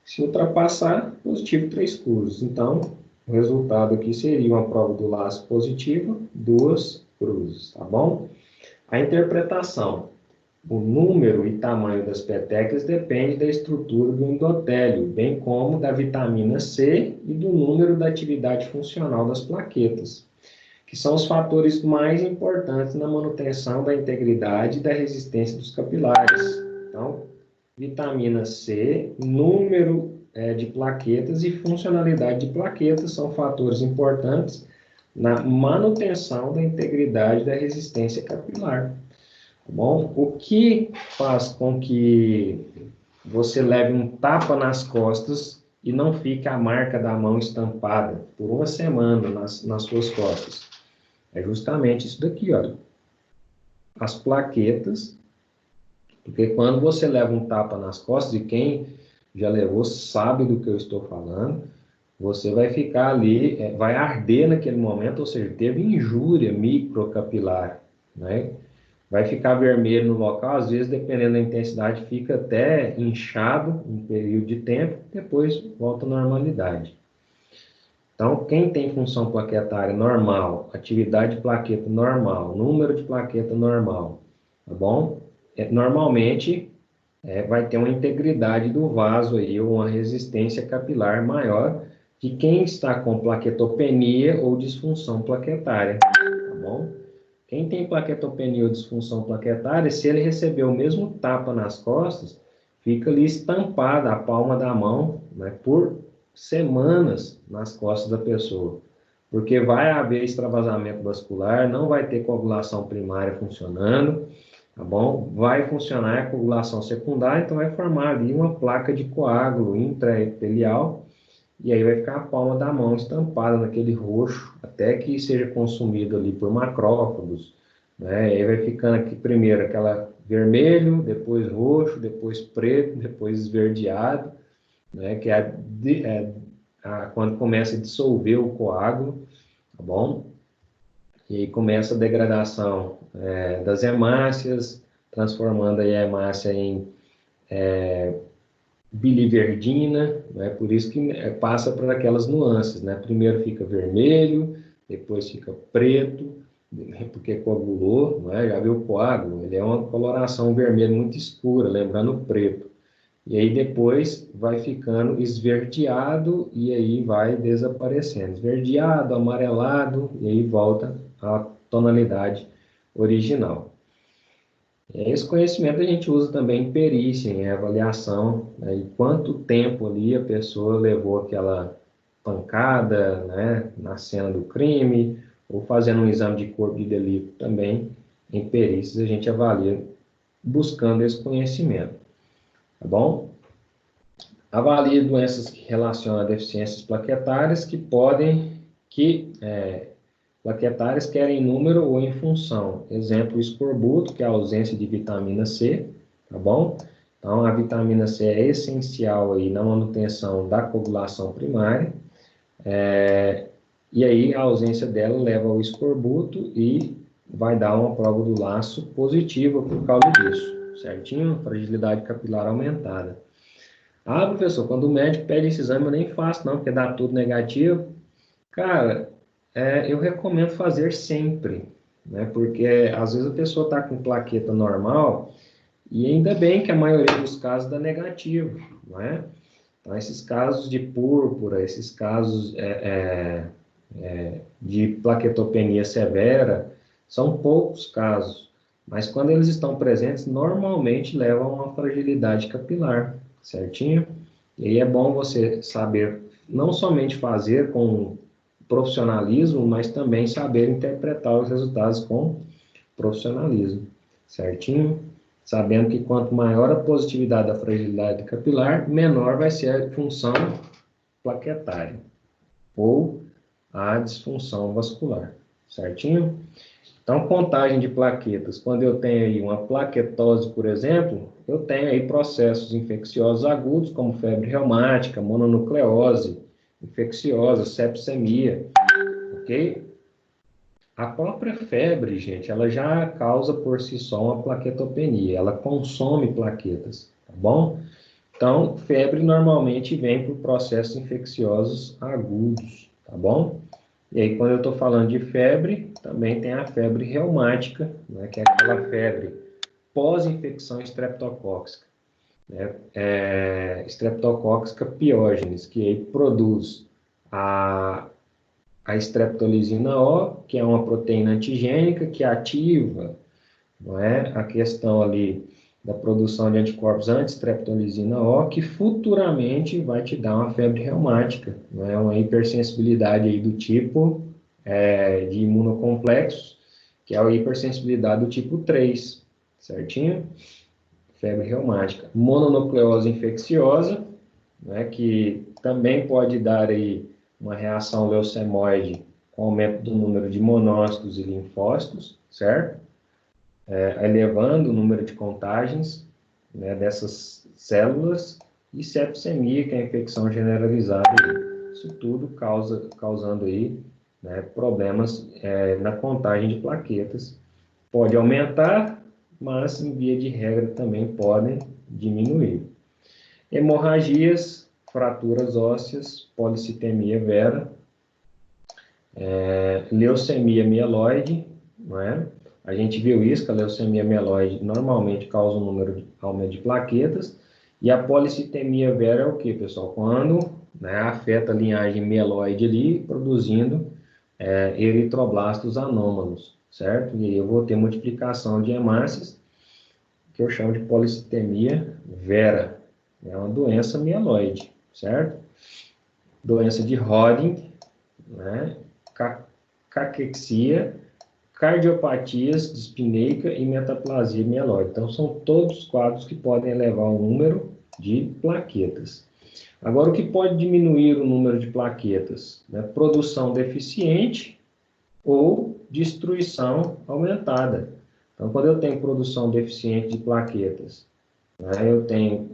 Se ultrapassar, positivo 3 cruzes. Então, o resultado aqui seria uma prova do laço positiva, 2 cruzes, tá bom? A interpretação. O número e tamanho das petecas depende da estrutura do endotélio, bem como da vitamina C e do número da atividade funcional das plaquetas, que são os fatores mais importantes na manutenção da integridade e da resistência dos capilares. Então, vitamina C, número de plaquetas e funcionalidade de plaquetas são fatores importantes na manutenção da integridade e da resistência capilar. Bom, o que faz com que você leve um tapa nas costas e não fique a marca da mão estampada por uma semana nas suas costas? É justamente isso daqui, olha. As plaquetas, porque quando você leva um tapa nas costas, e quem já levou sabe do que eu estou falando, você vai ficar ali, vai arder naquele momento, ou seja, teve injúria microcapilar, né? Vai ficar vermelho no local, às vezes, dependendo da intensidade, fica até inchado um período de tempo, depois volta à normalidade. Então, quem tem função plaquetária normal, atividade de plaqueta normal, número de plaqueta normal, tá bom? Normalmente, vai ter uma integridade do vaso aí, ou uma resistência capilar maior que quem está com plaquetopenia ou disfunção plaquetária, tá bom? Quem tem plaquetopenia ou disfunção plaquetária, se ele receber o mesmo tapa nas costas, fica ali estampada a palma da mão, né, por semanas nas costas da pessoa. Porque vai haver extravasamento vascular, não vai ter coagulação primária funcionando, tá bom? Vai funcionar a coagulação secundária, então vai formar ali uma placa de coágulo intraepitelial, e aí vai ficar a palma da mão estampada naquele roxo, até que seja consumido ali por macrófagos, né? E aí vai ficando aqui primeiro aquela vermelho, depois roxo, depois preto, depois esverdeado, né? Que quando começa a dissolver o coágulo, tá bom? E aí começa a degradação das hemácias, transformando aí a hemácia em biliverdina, né? Por isso que passa por aquelas nuances, né? Primeiro fica vermelho, depois fica preto, porque coagulou, né? Já viu o coágulo? Ele é uma coloração vermelha muito escura, lembrando o preto. E aí depois vai ficando esverdeado e aí vai desaparecendo. Esverdeado, amarelado e aí volta à tonalidade original. Esse conhecimento a gente usa também em perícia, em avaliação, né, e quanto tempo ali a pessoa levou aquela pancada, né, na cena do crime, ou fazendo um exame de corpo de delito também, em perícias a gente avalia buscando esse conhecimento, tá bom? Avalie doenças que relacionam a deficiências plaquetárias plaquetárias querem em número ou em função. Exemplo, o escorbuto, que é a ausência de vitamina C, tá bom? Então, a vitamina C é essencial aí na manutenção da coagulação primária, e aí a ausência dela leva ao escorbuto e vai dar uma prova do laço positiva por causa disso, certinho? Fragilidade capilar aumentada. Ah, professor, quando o médico pede esse exame eu nem faço não, porque dá tudo negativo. Cara, eu recomendo fazer sempre, né? Porque às vezes a pessoa está com plaqueta normal e ainda bem que a maioria dos casos dá negativo, não é? Então, esses casos de púrpura, esses casos de plaquetopenia severa, são poucos casos, mas quando eles estão presentes, normalmente levam a uma fragilidade capilar, certinho? E aí é bom você saber não somente fazer com profissionalismo, mas também saber interpretar os resultados com profissionalismo, certinho? Sabendo que quanto maior a positividade da fragilidade capilar, menor vai ser a função plaquetária ou a disfunção vascular, certinho? Então, contagem de plaquetas. Quando eu tenho aí uma plaquetose, por exemplo, eu tenho aí processos infecciosos agudos, como febre reumática, mononucleose infecciosa, sepsemia, ok? A própria febre, gente, ela já causa por si só uma plaquetopenia, ela consome plaquetas, tá bom? Então, febre normalmente vem por processos infecciosos agudos, tá bom? E aí, quando eu estou falando de febre, também tem a febre reumática, né, que é aquela febre pós-infecção estreptocócica, né, estreptocócica piógenes, que aí produz a, a streptolizina O, que é uma proteína antigênica que ativa, não é, a questão ali da produção de anticorpos anti-streptolizina O, que futuramente vai te dar uma febre reumática, não é, uma hipersensibilidade aí do tipo de imunocomplexos, que é a hipersensibilidade do tipo 3, certinho? Febre reumática. Mononucleose infecciosa, né, que também pode dar aí uma reação leucemóide com aumento do número de monócitos e linfócitos, certo? Elevando o número de contagens, né, dessas células, e sepsemia, que é a infecção generalizada. Isso tudo causando aí, né, problemas na contagem de plaquetas. Pode aumentar, mas em via de regra também podem diminuir. Hemorragias, fraturas ósseas, policitemia vera, leucemia mieloide, não é? A gente viu isso, que a leucemia mieloide normalmente causa um aumento de plaquetas, e a policitemia vera é o que, pessoal? Quando, né, afeta a linhagem mieloide ali, produzindo eritroblastos anômalos, certo? E aí eu vou ter multiplicação de hemácias, que eu chamo de policitemia vera. É uma doença mieloide, certo? Doença de Hodgkin, né? Caquexia, cardiopatias dispineica e metaplasia mieloide. Então, são todos quadros que podem elevar o número de plaquetas. Agora, o que pode diminuir o número de plaquetas? Né? Produção deficiente ou destruição aumentada. Então, quando eu tenho produção deficiente de plaquetas, né, eu tenho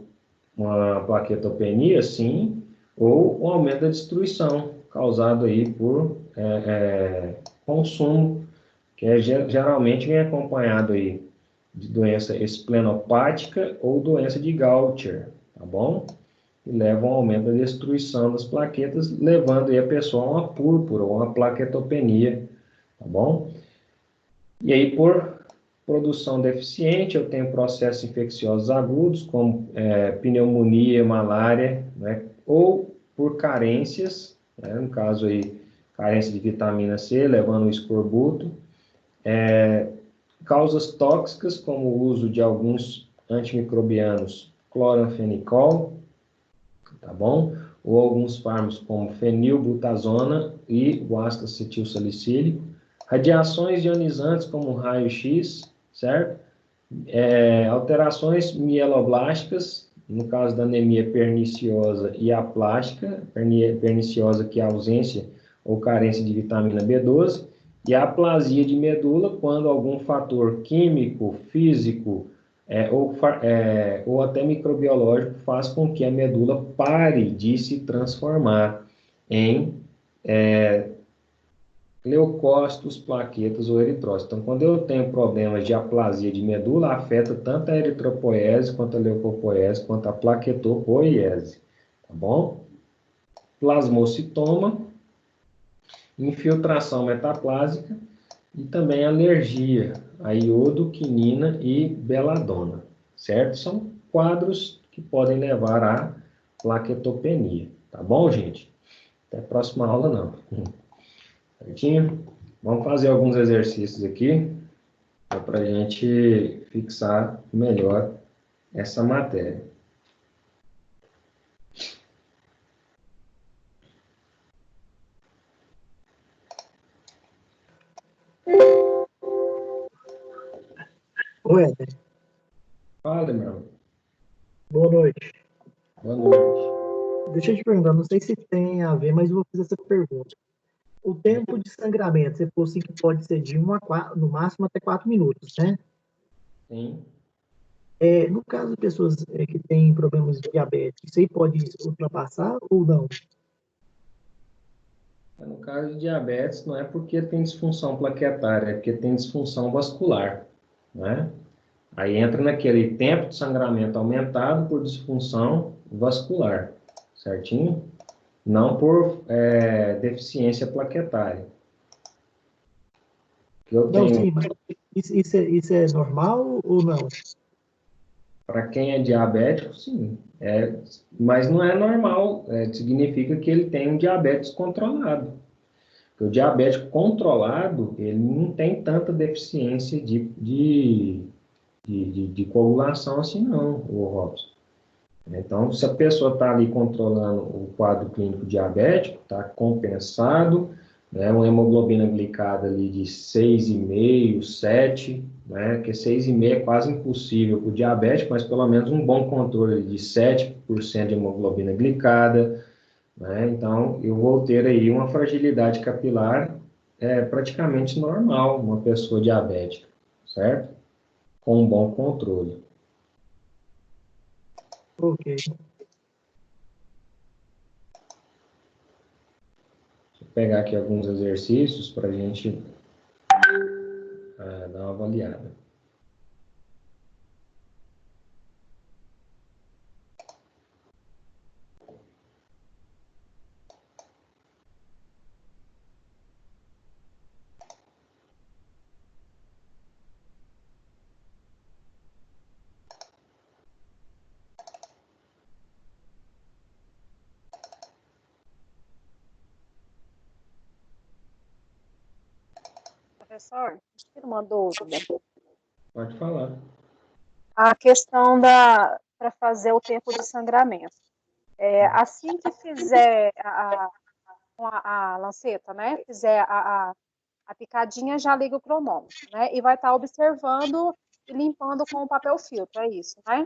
uma plaquetopenia, sim, ou um aumento da destruição, causado aí por consumo, que geralmente vem acompanhado aí de doença esplenopática ou doença de Gaucher, tá bom? E leva a um aumento da destruição das plaquetas, levando aí a pessoa a uma púrpura ou uma plaquetopenia, tá bom? E aí, por produção deficiente, eu tenho processos infecciosos agudos, como pneumonia, malária, né? Ou por carências, né? No caso aí, carência de vitamina C, levando ao escorbuto. Causas tóxicas, como o uso de alguns antimicrobianos, cloranfenicol, tá bom? Ou alguns fármacos como fenilbutazona e o ácido acetilsalicílico. Radiações ionizantes como raio-x, certo? Alterações mieloblásticas, no caso da anemia perniciosa e aplástica, perniciosa que é a ausência ou carência de vitamina B12, e a aplasia de medula, quando algum fator químico, físico, ou até microbiológico faz com que a medula pare de se transformar em leucócitos, plaquetas ou eritrócitos. Então, quando eu tenho problemas de aplasia de medula, afeta tanto a eritropoiese, quanto a leucopoiese, quanto a plaquetopoiese, tá bom? Plasmocitoma, infiltração metaplásica e também alergia a iodo, quinina e beladona, certo? São quadros que podem levar à plaquetopenia, tá bom, gente? Até a próxima aula, não. Certinho? Vamos fazer alguns exercícios aqui para a gente fixar melhor essa matéria. Oi, Éder. Fala, meu irmão. Boa noite. Boa noite. Deixa eu te perguntar, não sei se tem a ver, mas eu vou fazer essa pergunta. O tempo de sangramento, você falou assim que pode ser de 1 a 4, no máximo até 4 minutos, né? Sim. No caso de pessoas que têm problemas de diabetes, isso aí pode ultrapassar ou não? No caso de diabetes, não é porque tem disfunção plaquetária, é porque tem disfunção vascular, né? Aí entra naquele tempo de sangramento aumentado por disfunção vascular, certinho? Não por deficiência plaquetária. Que eu Não, tenho, sim, mas isso é normal ou não? para quem é diabético, sim, mas não é normal, significa que ele tem um diabetes controlado. Porque o diabético controlado, ele não tem tanta deficiência de coagulação assim não, o Robson. Então, se a pessoa está ali controlando o quadro clínico diabético, está compensado, né, uma hemoglobina glicada ali de 6,5, 7, né, que 6,5 é quase impossível para o diabético, mas pelo menos um bom controle de 7% de hemoglobina glicada, né, então eu vou ter aí uma fragilidade capilar praticamente normal, uma pessoa diabética, certo? Com um bom controle. Ok. Vou pegar aqui alguns exercícios para a gente dar uma avaliada. Professor, tira uma dúvida. Pode falar. a questão para fazer o tempo de sangramento. Assim que fizer a lanceta, né? Fizer a picadinha, já liga o cronômetro, né? E vai estar observando e limpando com o papel filtro, é isso, né?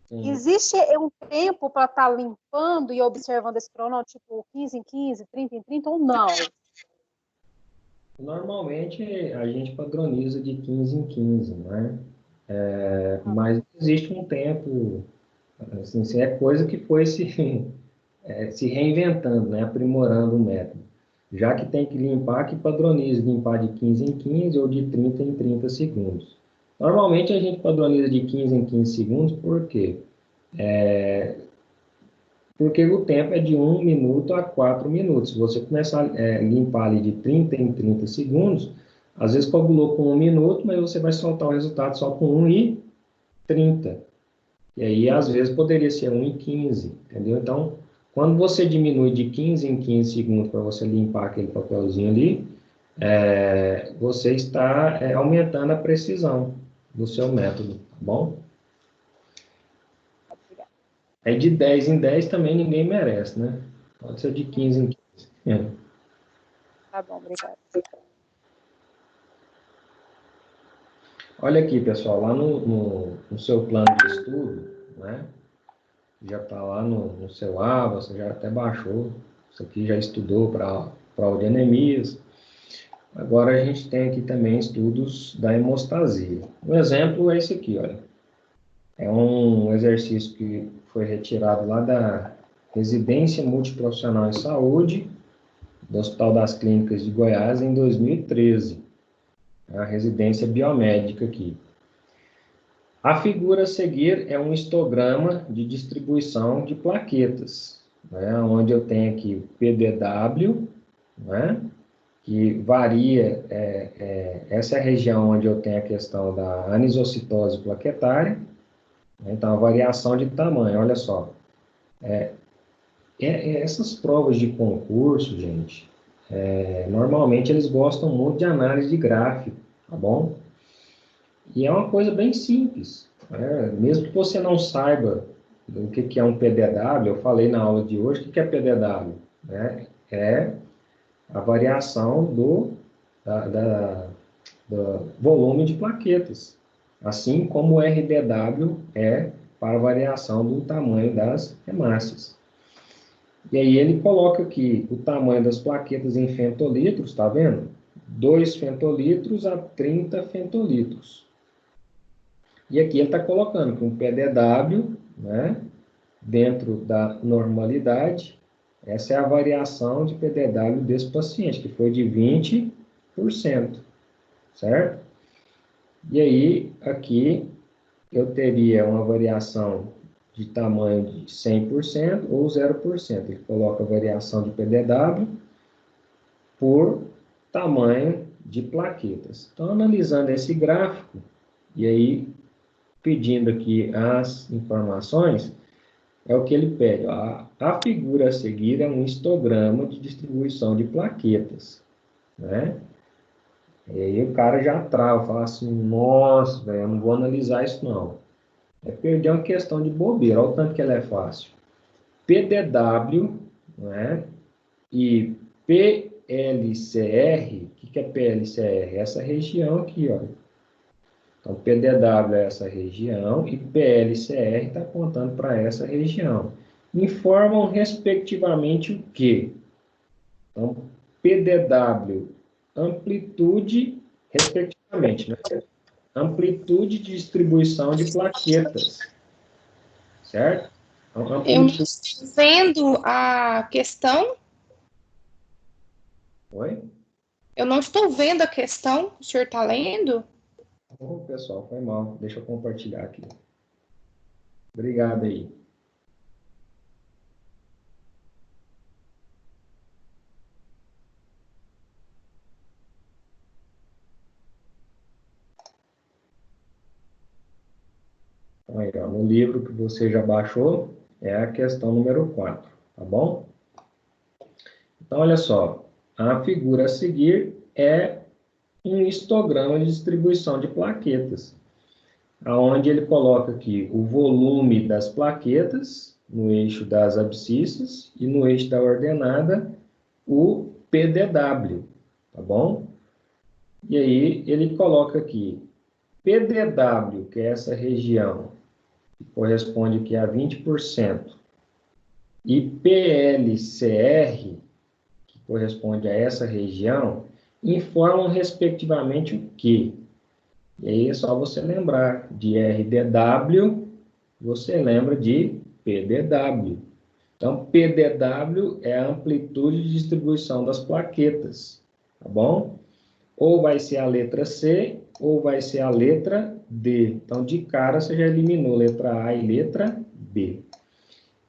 Sim. Existe um tempo para estar limpando e observando esse cronômetro, tipo 15 em 15, 30 em 30 ou não? Normalmente a gente padroniza de 15 em 15, né? Mas existe um tempo, assim, é coisa que foi se reinventando, né? Aprimorando o método. Já que tem que limpar, que padroniza limpar de 15 em 15 ou de 30 em 30 segundos. Normalmente a gente padroniza de 15 em 15 segundos, por quê? Porque o tempo é de 1 minuto a 4 minutos. Se você começar a limpar ali de 30 em 30 segundos, às vezes coagulou com 1 minuto, mas você vai soltar o resultado só com 1 e 30. E aí, às vezes, poderia ser 1 e 15, entendeu? Então, quando você diminui de 15 em 15 segundos para você limpar aquele papelzinho ali, você está aumentando a precisão do seu método, tá bom? É de 10 em 10 também ninguém merece, né? Pode ser de 15 em 15. Tá bom, obrigada. Olha aqui, pessoal, lá no seu plano de estudo, né? Já está lá no celular, você já até baixou. Isso aqui já estudou para prova de anemias. Agora a gente tem aqui também estudos da hemostasia. Um exemplo é esse aqui, olha. É um exercício que foi retirado lá da Residência Multiprofissional em Saúde, do Hospital das Clínicas de Goiás, em 2013. A residência biomédica aqui. A figura a seguir é um histograma de distribuição de plaquetas, né, onde eu tenho aqui o PDW, né, que varia, essa é a região onde eu tenho a questão da anisocitose plaquetária, né, então a variação de tamanho, olha só. Essas provas de concurso, gente, normalmente eles gostam muito de análise de gráfico, tá bom? E é uma coisa bem simples, né? Mesmo que você não saiba o que é um PDW, eu falei na aula de hoje, o que é PDW? Né? É a variação do volume de plaquetas, assim como o RDW é para a variação do tamanho das hemácias. E aí ele coloca aqui o tamanho das plaquetas em fentolitros, tá vendo? 2 fentolitros a 30 fentolitros. E aqui ele está colocando que um PDW, né, dentro da normalidade, essa é a variação de PDW desse paciente, que foi de 20%, certo? E aí, aqui, eu teria uma variação de tamanho de 100% ou 0%. Ele coloca a variação de PDW por tamanho de plaquetas. Então, analisando esse gráfico, e aí pedindo aqui as informações, é o que ele pede. A figura a seguir é um histograma de distribuição de plaquetas, né? E aí o cara já trava, fala assim, nossa, velho, eu não vou analisar isso não. É perder uma questão de bobeira, olha o tanto que ela é fácil. PDW, né? E PLCR, o que é PLCR? Essa região aqui, ó. Então, PDW é essa região e PLCR está apontando para essa região. Informam, respectivamente, o quê? Então, PDW, amplitude, respectivamente, né? Amplitude de distribuição de plaquetas, certo? Então, Eu não estou vendo a questão. Oi? Eu não estou vendo a questão. O senhor está lendo? Pessoal, foi mal. Deixa eu compartilhar aqui. Obrigado aí. Então, aí, ó, no livro que você já baixou, é a questão número 4, tá bom? Então, olha só. A figura a seguir é um histograma de distribuição de plaquetas. aonde ele coloca aqui o volume das plaquetas, no eixo das abscissas, e no eixo da ordenada, o PDW, tá bom? E aí ele coloca aqui, PDW, que é essa região, que corresponde aqui a 20%, e PLCR, que corresponde a essa região, informam respectivamente o quê? E aí é só você lembrar de RDW, você lembra de PDW. Então, PDW é a amplitude de distribuição das plaquetas, tá bom? Ou vai ser a letra C, ou vai ser a letra D. Então, de cara, você já eliminou letra A e letra B.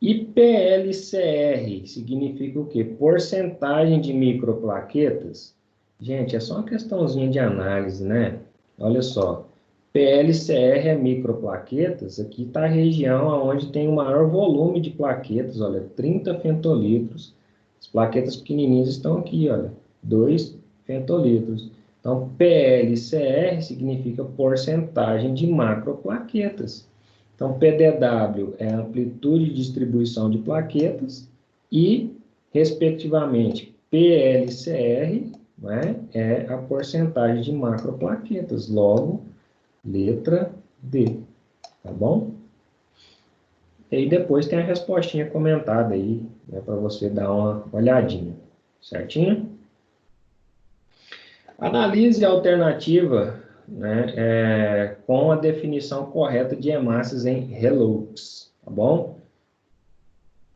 E PLCR significa o quê? Porcentagem de microplaquetas. Gente, é só uma questãozinha de análise, né? Olha só. PLCR é microplaquetas. Aqui está a região onde tem o maior volume de plaquetas. Olha, 30 femtolitros. As plaquetas pequenininhas estão aqui, olha. 2 femtolitros. Então, PLCR significa porcentagem de macroplaquetas. Então, PDW é a amplitude de distribuição de plaquetas e, respectivamente, PLCR, né, é a porcentagem de macroplaquetas. Logo, letra D, tá bom? E aí depois tem a respostinha comentada aí, né, para você dar uma olhadinha, certinho? Analise a alternativa, né, com a definição correta de hemácias em ReLux, tá bom?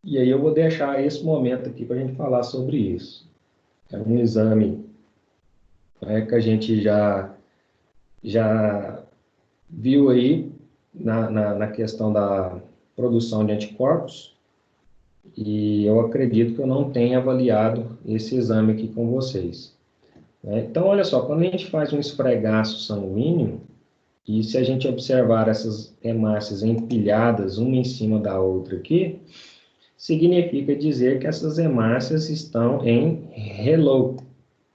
E aí eu vou deixar esse momento aqui para a gente falar sobre isso. É um exame, né, que a gente já viu aí na questão da produção de anticorpos, e eu acredito que eu não tenha avaliado esse exame aqui com vocês. Então, olha só, quando a gente faz um esfregaço sanguíneo, e se a gente observar essas hemácias empilhadas uma em cima da outra aqui, significa dizer que essas hemácias estão em ReLux,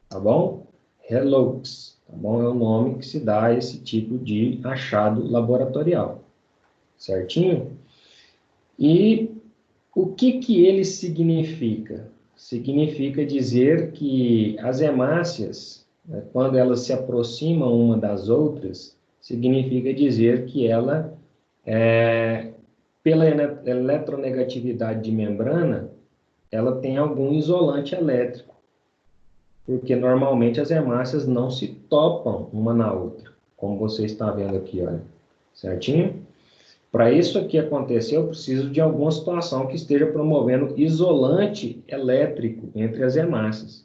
tá bom? ReLux, tá bom? É o nome que se dá a esse tipo de achado laboratorial, certinho? E o que ele significa? Significa dizer que as hemácias, né, quando elas se aproximam uma das outras, significa dizer que ela, pela eletronegatividade de membrana, ela tem algum isolante elétrico, porque normalmente as hemácias não se topam uma na outra, como você está vendo aqui, olha, certinho? Para isso aqui acontecer, eu preciso de alguma situação que esteja promovendo isolante elétrico entre as hemácias.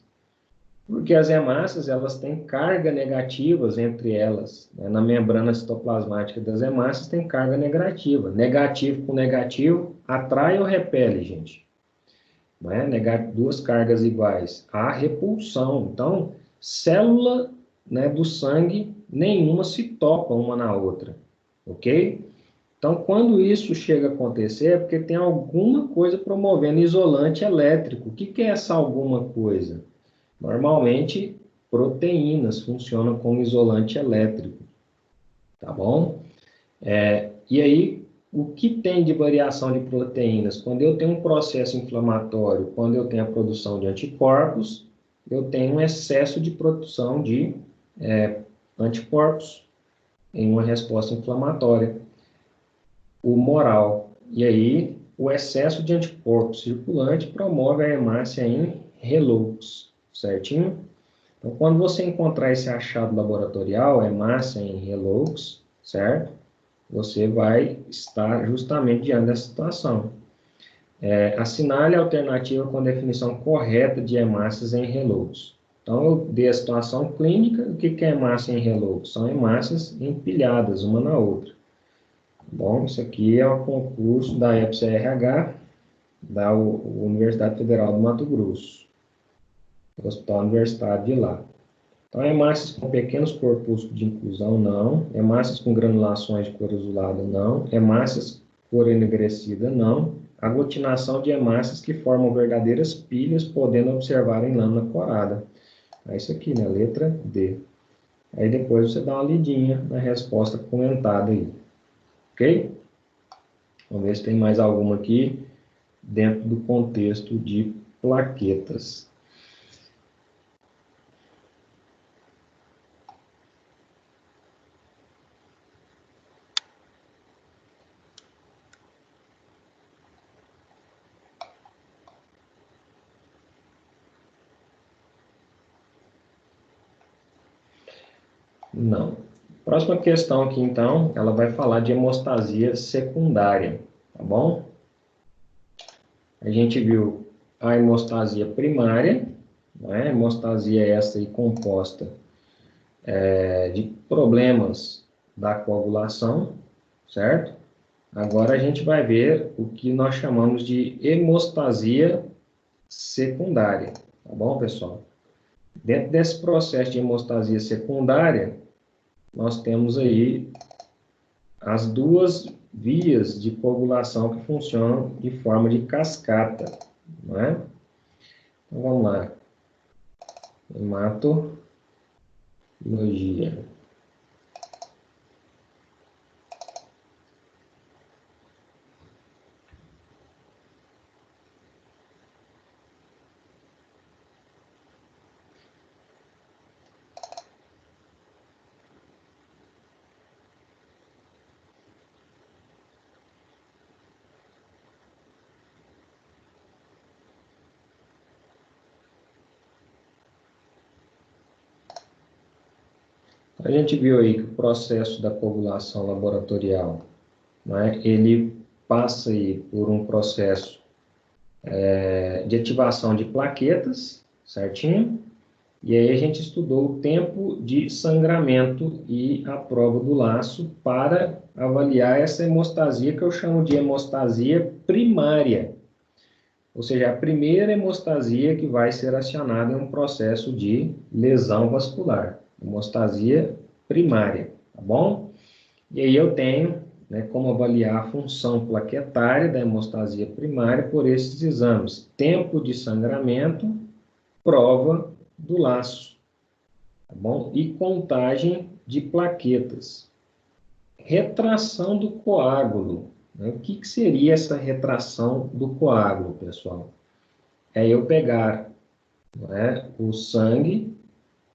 Porque as hemácias, elas têm carga negativas entre elas, né? Na membrana citoplasmática das hemácias tem carga negativa. Negativo com negativo atrai ou repele, gente? Não é? Duas cargas iguais. Há repulsão. Então, célula, né, do sangue, nenhuma se topa uma na outra. Ok? Então, quando isso chega a acontecer, é porque tem alguma coisa promovendo isolante elétrico. O que é essa alguma coisa? Normalmente, proteínas funcionam como isolante elétrico, tá bom? E aí, o que tem de variação de proteínas? Quando eu tenho um processo inflamatório, quando eu tenho a produção de anticorpos, eu tenho um excesso de produção de anticorpos em uma resposta inflamatória. O moral. E aí, o excesso de anticorpo circulante promove a hemácia em ReLux, certinho? Então, quando você encontrar esse achado laboratorial, hemácia em ReLux, certo? Você vai estar justamente diante dessa situação. Assinale a alternativa com a definição correta de hemácias em ReLux. Então, eu dei a situação clínica. O que é hemácia em ReLux? São hemácias empilhadas uma na outra. Bom, isso aqui é o concurso da EPSA-RH, da Universidade Federal do Mato Grosso, o Hospital Universitário de lá. Então, hemácias com pequenos corpúsculos de inclusão, não. Hemácias com granulações de cor azulada, não. Hemácias cor enegrecida, não. Aglutinação de hemácias que formam verdadeiras pilhas, podendo observar em lâmina corada. É isso aqui, né? Letra D. Aí depois você dá uma lidinha na resposta comentada aí, ok? Vamos ver se tem mais alguma aqui dentro do contexto de plaquetas. Não. Próxima questão aqui, então, ela vai falar de hemostasia secundária, tá bom? A gente viu a hemostasia primária, né? Hemostasia essa aí composta de problemas da coagulação, certo? Agora a gente vai ver o que nós chamamos de hemostasia secundária, tá bom, pessoal? Dentro desse processo de hemostasia secundária, nós temos aí as duas vias de coagulação que funcionam de forma de cascata, não é? Então, vamos lá. Hematologia. A gente viu aí que o processo da coagulação laboratorial, né, ele passa aí por um processo de ativação de plaquetas, certinho? E aí a gente estudou o tempo de sangramento e a prova do laço para avaliar essa hemostasia que eu chamo de hemostasia primária. Ou seja, a primeira hemostasia que vai ser acionada em um processo de lesão vascular. Hemostasia primária, tá bom? E aí eu tenho, né, como avaliar a função plaquetária da hemostasia primária por esses exames. Tempo de sangramento, prova do laço, tá bom? E contagem de plaquetas. Retração do coágulo. Né? O que seria essa retração do coágulo, pessoal? É eu pegar, né, o sangue,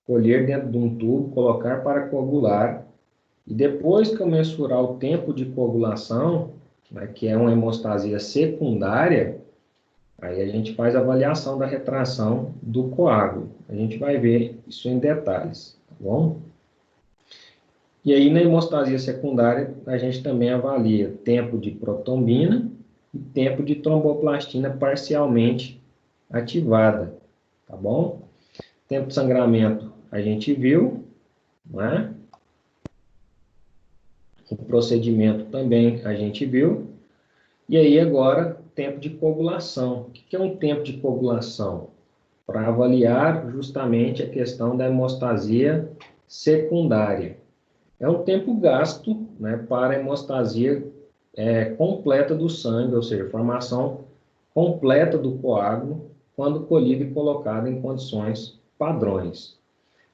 colher dentro de um tubo, colocar para coagular, e depois que eu mensurar o tempo de coagulação, né, que é uma hemostasia secundária, aí a gente faz a avaliação da retração do coágulo. A gente vai ver isso em detalhes, tá bom? E aí, na hemostasia secundária, a gente também avalia tempo de protombina e tempo de tromboplastina parcialmente ativada, tá bom? Tempo de sangramento a gente viu, né? O procedimento também a gente viu. E aí, agora, tempo de coagulação. O que é um tempo de coagulação? Para avaliar justamente a questão da hemostasia secundária. É um tempo gasto, né, para a hemostasia completa do sangue, ou seja, formação completa do coágulo, quando colhido e colocado em condições padrões.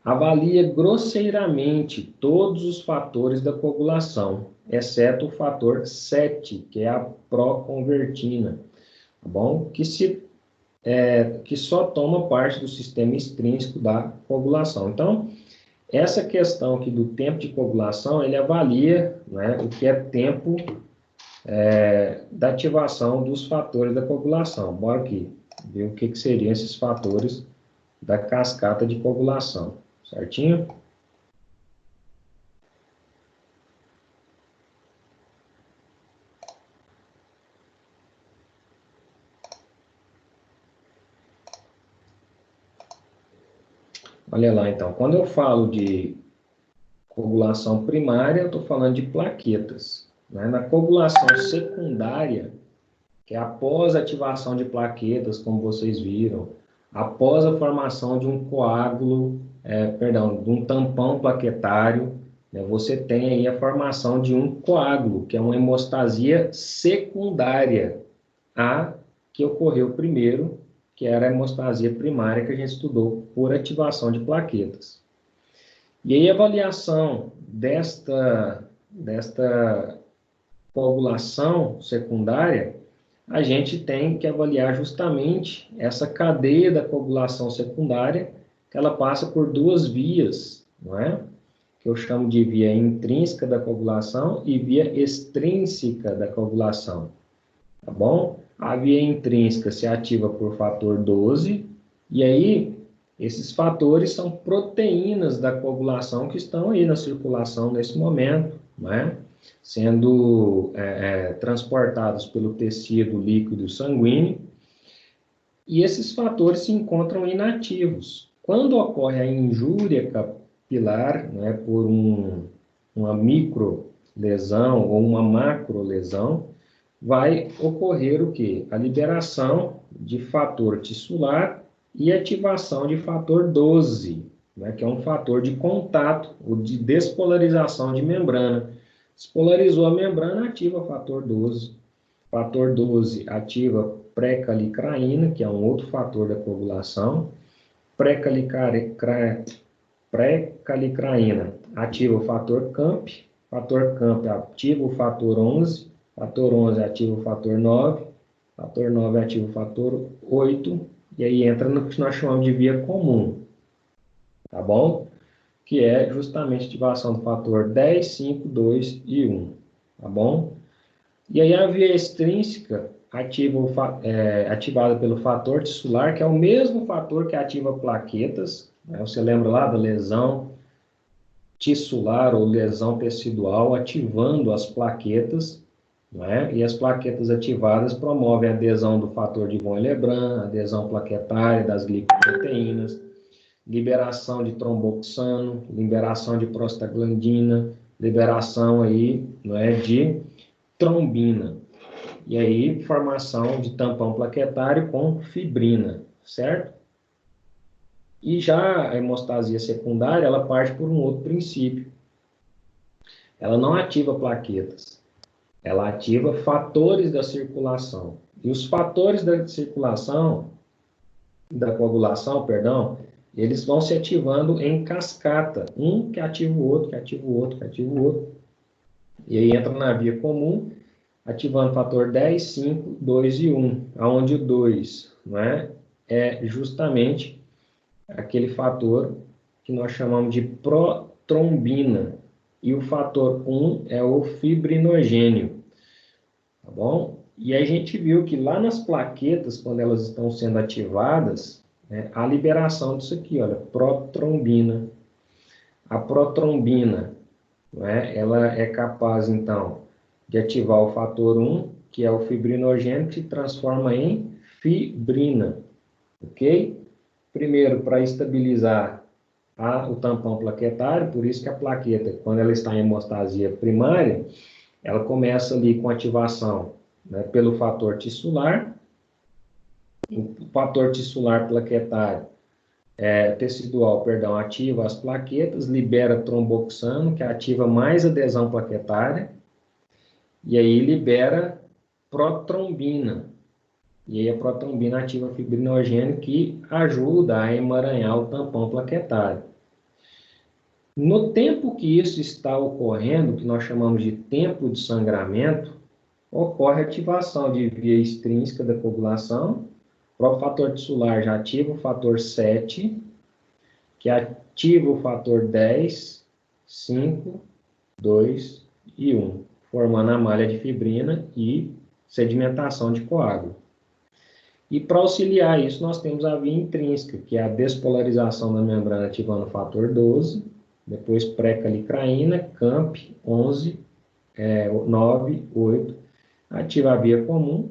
Avalia grosseiramente todos os fatores da coagulação, exceto o fator 7, que é a proconvertina, tá bom? Que só toma parte do sistema extrínseco da coagulação. Então, essa questão aqui do tempo de coagulação, ele avalia, né, o que é tempo da ativação dos fatores da coagulação. Bora aqui ver o que seriam esses fatores da cascata de coagulação, certinho? Olha lá, então, quando eu falo de coagulação primária, eu estou falando de plaquetas, né? Na coagulação secundária, que é após a ativação de plaquetas, como vocês viram, após a formação de um coágulo, de um tampão plaquetário, né, você tem aí a formação de um coágulo, que é uma hemostasia secundária à que ocorreu primeiro, que era a hemostasia primária que a gente estudou por ativação de plaquetas. E aí a avaliação desta coagulação secundária, a gente tem que avaliar justamente essa cadeia da coagulação secundária, que ela passa por duas vias, não é? Que eu chamo de via intrínseca da coagulação e via extrínseca da coagulação, tá bom? A via intrínseca se ativa por fator 12, e aí esses fatores são proteínas da coagulação que estão aí na circulação nesse momento, não é? Sendo transportados pelo tecido líquido sanguíneo, e esses fatores se encontram inativos. Quando ocorre a injúria capilar, né, por uma microlesão ou uma macrolesão, vai ocorrer o quê? A liberação de fator tissular e ativação de fator 12, né, que é um fator de contato ou de despolarização de membrana. Despolarizou a membrana, ativa fator 12. Fator 12 ativa pré-calicraína, que é um outro fator da coagulação. Pré-calicraína ativa o fator CAMP ativa o fator 11, fator 11 ativa o fator 9 ativa o fator 8, e aí entra no que nós chamamos de via comum, tá bom? Que é justamente a ativação do fator 10, 5, 2 e 1, tá bom? E aí a via extrínseca ativada pelo fator tissular, que é o mesmo fator que ativa plaquetas, né? Você lembra lá da lesão tissular ou lesão tecidual ativando as plaquetas, né? E as plaquetas ativadas promovem a adesão do fator de von Willebrand, adesão plaquetária das glicoproteínas, liberação de tromboxano, liberação de prostaglandina, liberação aí, não é, de trombina. E aí, formação de tampão plaquetário com fibrina, certo? E já a hemostasia secundária, ela parte por um outro princípio. Ela não ativa plaquetas, ela ativa fatores da circulação. E os fatores da circulação, da coagulação, perdão, eles vão se ativando em cascata. Um que ativa o outro, que ativa o outro, que ativa o outro. E aí entra na via comum, ativando fator 10, 5, 2 e 1, onde o 2, né, é justamente aquele fator que nós chamamos de protrombina, e o fator 1 é o fibrinogênio, tá bom? E a gente viu que lá nas plaquetas, quando elas estão sendo ativadas, né, a liberação disso aqui, olha, protrombina. A protrombina, né, ela é capaz, então, de ativar o fator 1, que é o fibrinogênio, que se transforma em fibrina, ok? Primeiro, para estabilizar o tampão plaquetário, por isso que a plaqueta, quando ela está em hemostasia primária, ela começa ali com ativação, né, pelo fator tissular. O fator tissular plaquetário, tecidual, perdão, ativa as plaquetas, libera tromboxano, que ativa mais adesão plaquetária, e aí libera protrombina. E aí a protrombina ativa a fibrinogênio, que ajuda a emaranhar o tampão plaquetário. No tempo que isso está ocorrendo, que nós chamamos de tempo de sangramento, ocorre a ativação de via extrínseca da coagulação. O próprio fator tissular já ativa o fator 7, que ativa o fator 10, 5, 2 e 1, formando a malha de fibrina e sedimentação de coágulo. E para auxiliar isso, nós temos a via intrínseca, que é a despolarização da membrana ativando o fator 12, depois pré-calicraína, CAMP, 11, 9, 8, ativa a via comum,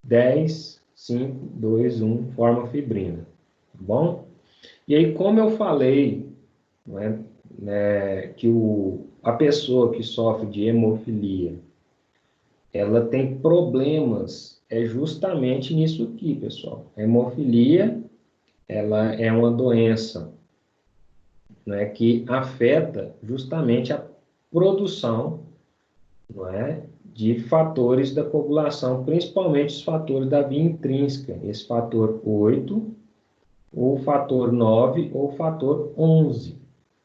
10, 5, 2, 1, forma fibrina, tá bom? E aí, como eu falei, que a pessoa que sofre de hemofilia, ela tem problemas, justamente nisso aqui, pessoal. A hemofilia, ela é uma doença, né, que afeta justamente a produção, não é, de fatores da coagulação, principalmente os fatores da via intrínseca, esse fator 8, ou fator 9, ou fator 11,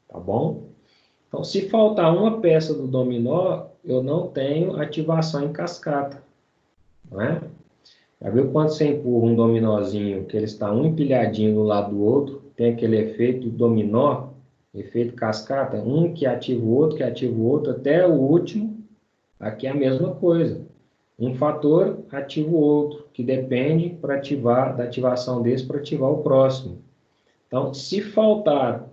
tá bom? Então, se faltar uma peça do dominó, eu não tenho ativação em cascata, não é? Já viu quando você empurra um dominozinho, que ele está um empilhadinho do lado do outro, tem aquele efeito dominó, efeito cascata, um que ativa o outro, que ativa o outro, até o último, aqui é a mesma coisa. Um fator ativa o outro, que depende para ativar, da ativação desse para ativar o próximo. Então, se faltar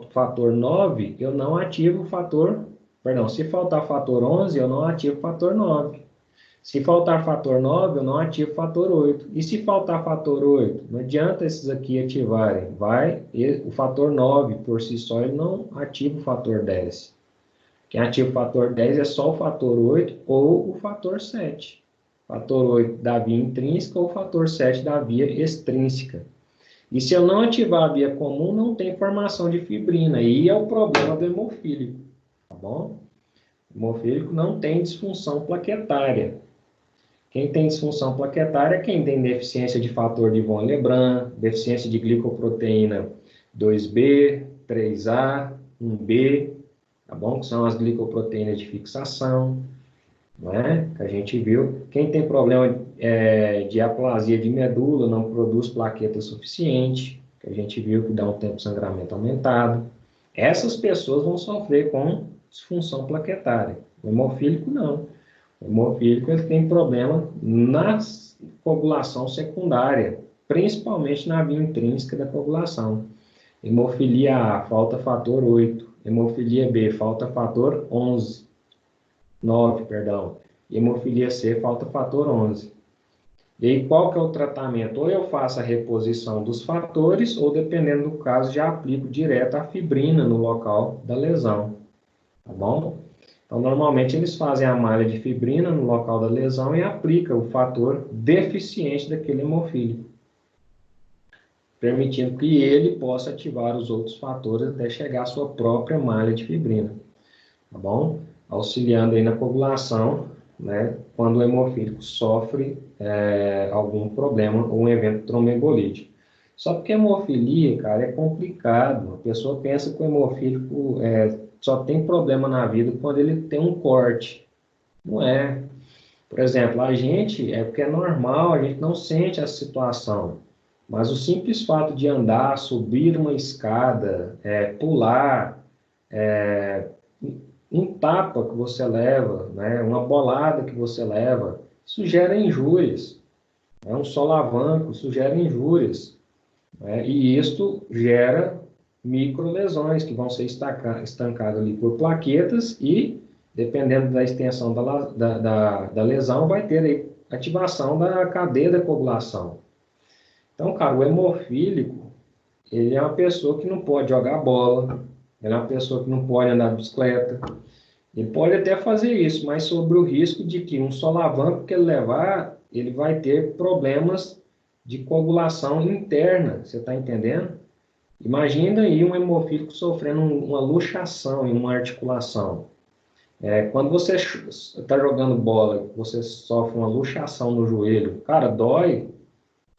fator 9, eu não ativo o fator, perdão, se faltar fator 11, eu não ativo o fator 9. Se faltar fator 9, eu não ativo o fator 8. E se faltar fator 8, não adianta esses aqui ativarem. O fator 9, por si só, ele não ativa o fator 10. Quem ativa o fator 10 é só o fator 8 ou o fator 7. Fator 8 da via intrínseca ou o fator 7 da via extrínseca. E se eu não ativar a via comum, não tem formação de fibrina. E é o problema do hemofílico, tá bom? O hemofílico não tem disfunção plaquetária. Quem tem disfunção plaquetária é quem tem deficiência de fator de von Lebrun, deficiência de glicoproteína 2B, 3A, 1B, tá bom? Que são as glicoproteínas de fixação, não é? Que a gente viu. Quem tem problema de aplasia de medula, não produz plaqueta suficiente, que a gente viu que dá um tempo de sangramento aumentado. Essas pessoas vão sofrer com disfunção plaquetária. O hemofílico não. O hemofílico ele tem problema na coagulação secundária, principalmente na via intrínseca da coagulação. Hemofilia A, falta fator 8. Hemofilia B, falta fator 9, perdão. Hemofilia C, falta fator 11. E aí, qual que é o tratamento? Ou eu faço a reposição dos fatores, ou, dependendo do caso, já aplico direto a fibrina no local da lesão. Tá bom? Então, normalmente, eles fazem a malha de fibrina no local da lesão e aplicam o fator deficiente daquele hemofílico, permitindo que ele possa ativar os outros fatores até chegar à sua própria malha de fibrina. Tá bom? Auxiliando aí na coagulação, né, quando o hemofílico sofre algum problema ou um evento tromboembolítico. Só porque a hemofilia, cara, é complicado. A pessoa pensa que o hemofílico só tem problema na vida quando ele tem um corte. Não é. Por exemplo, a gente, porque é normal, a gente não sente a situação. Mas o simples fato de andar, subir uma escada, pular, um tapa que você leva, né, uma bolada que você leva, isso gera injúrias. Um solavanco, isso gera injúrias. Né, e isto gera microlesões que vão ser estancadas ali por plaquetas e, dependendo da extensão da lesão, vai ter aí ativação da cadeia da coagulação. Então, cara, o hemofílico, ele é uma pessoa que não pode jogar bola, ele é uma pessoa que não pode andar de bicicleta. Ele pode até fazer isso, mas sobre o risco de que um solavanco que ele levar, ele vai ter problemas de coagulação interna, você está entendendo? Imagina aí um hemofílico sofrendo uma luxação em uma articulação. Quando você está jogando bola, você sofre uma luxação no joelho, cara, dói,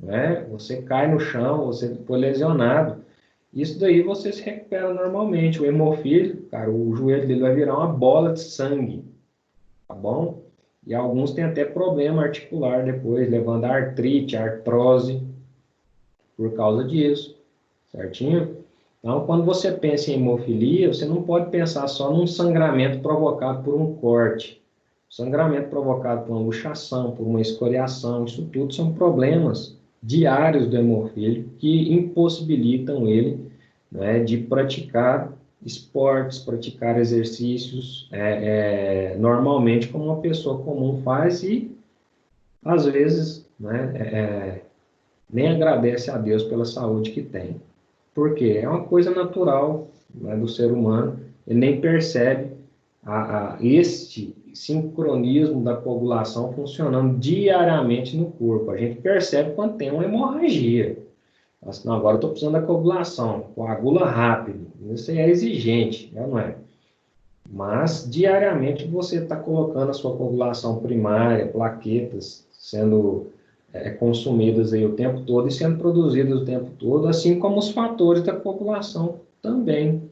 né? Você cai no chão, você foi lesionado. Isso daí você se recupera normalmente. O hemofílico, cara, o joelho dele vai virar uma bola de sangue, tá bom? E alguns têm até problema articular depois, levando a artrite, a artrose, por causa disso, certinho? Então, quando você pensa em hemofilia, você não pode pensar só num sangramento provocado por um corte. Sangramento provocado por uma luxação, por uma escoriação, isso tudo são problemas diários do hemofílico que impossibilitam ele, né, de praticar esportes, praticar exercícios normalmente como uma pessoa comum faz e, às vezes, né, nem agradece a Deus pela saúde que tem. Por quê? É uma coisa natural, né, do ser humano, ele nem percebe este sincronismo da coagulação funcionando diariamente no corpo. A gente percebe quando tem uma hemorragia. Assim, agora eu estou precisando da coagulação, coagula rápido. Isso é exigente, não é? Mas diariamente você está colocando a sua coagulação primária, plaquetas, sendo consumidas aí o tempo todo e sendo produzidas o tempo todo, assim como os fatores da coagulação também.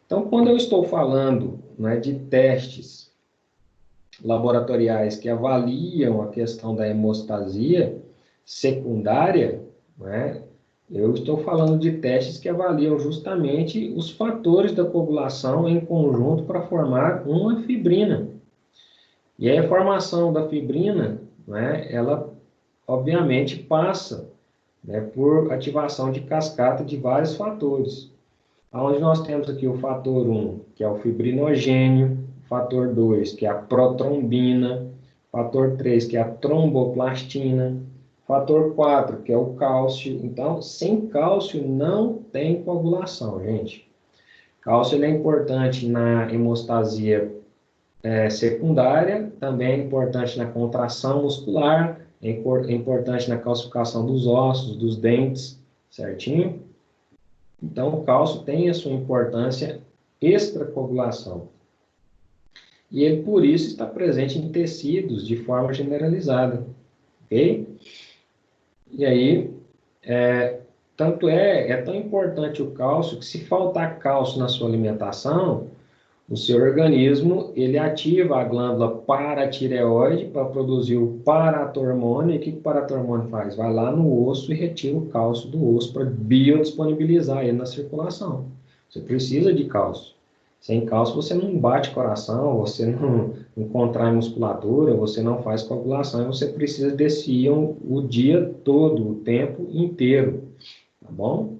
Então, quando eu estou falando, né, de testes laboratoriais que avaliam a questão da hemostasia secundária, né, eu estou falando de testes que avaliam justamente os fatores da coagulação em conjunto para formar uma fibrina. E aí a formação da fibrina, né, ela obviamente passa, né, por ativação de cascata de vários fatores. Onde nós temos aqui o fator 1, que é o fibrinogênio, fator 2, que é a protrombina, fator 3, que é a tromboplastina, fator 4, que é o cálcio. Então, sem cálcio não tem coagulação, gente. Cálcio ele é importante na hemostasia secundária, também é importante na contração muscular, é importante na calcificação dos ossos, dos dentes, certinho? Então, o cálcio tem a sua importância extracoagulação. E ele, por isso, está presente em tecidos de forma generalizada. Ok? E aí, tanto é tão importante o cálcio que se faltar cálcio na sua alimentação, o seu organismo, ele ativa a glândula paratireoide para produzir o paratormônio. E o que o paratormônio faz? Vai lá no osso e retira o cálcio do osso para biodisponibilizar ele na circulação. Você precisa de cálcio. Sem cálcio você não bate coração, você não contrai musculatura, você não faz coagulação, e você precisa desse íon o dia todo, o tempo inteiro. Tá bom?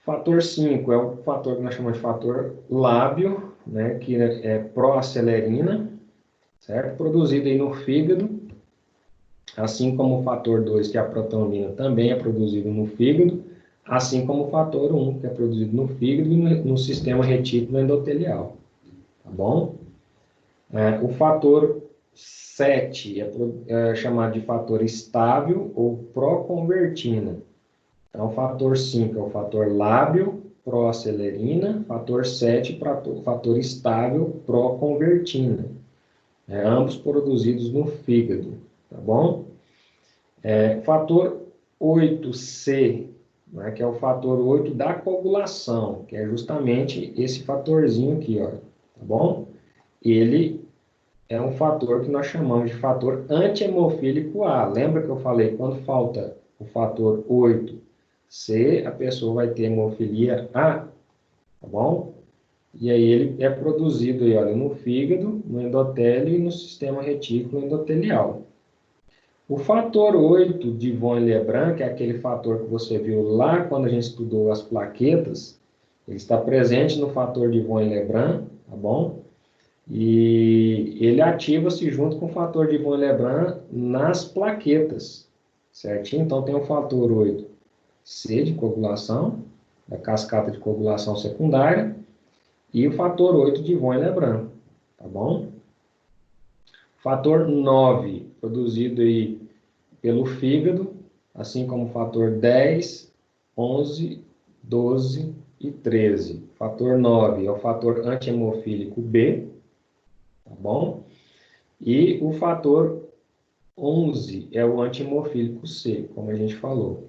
Fator 5 é o fator que nós chamamos de fator lábio, né, que é proacelerina, certo? Produzido aí no fígado, assim como o fator 2, que é a protonina, também é produzido no fígado, assim como o fator 1, que é produzido no fígado e no sistema retículo endotelial, tá bom? O fator 7 é chamado de fator estável ou proconvertina. Então, o fator 5 é o fator lábio, proacelerina, fator 7, fator estável, proconvertina. Ambos produzidos no fígado, tá bom? Fator 8C, né, que é o fator 8 da coagulação, que é justamente esse fatorzinho aqui, ó, tá bom? Ele é um fator que nós chamamos de fator antihemofílico A. Lembra que eu falei, quando falta o fator 8C, a pessoa vai ter hemofilia A, tá bom? E aí ele é produzido aí, olha, no fígado, no endotélio e no sistema retículo endotelial. O fator 8 de von Willebrand, que é aquele fator que você viu lá quando a gente estudou as plaquetas, ele está presente no fator de von Willebrand, tá bom? E ele ativa-se junto com o fator de von Willebrand nas plaquetas, certinho? Então tem o fator 8C de coagulação, da cascata de coagulação secundária, e o fator 8 de von Willebrand, tá bom? Fator 9, produzido aí pelo fígado, assim como o fator 10, 11, 12 e 13. Fator 9 é o fator antihemofílico B, tá bom? E o fator 11 é o antihemofílico C, como a gente falou.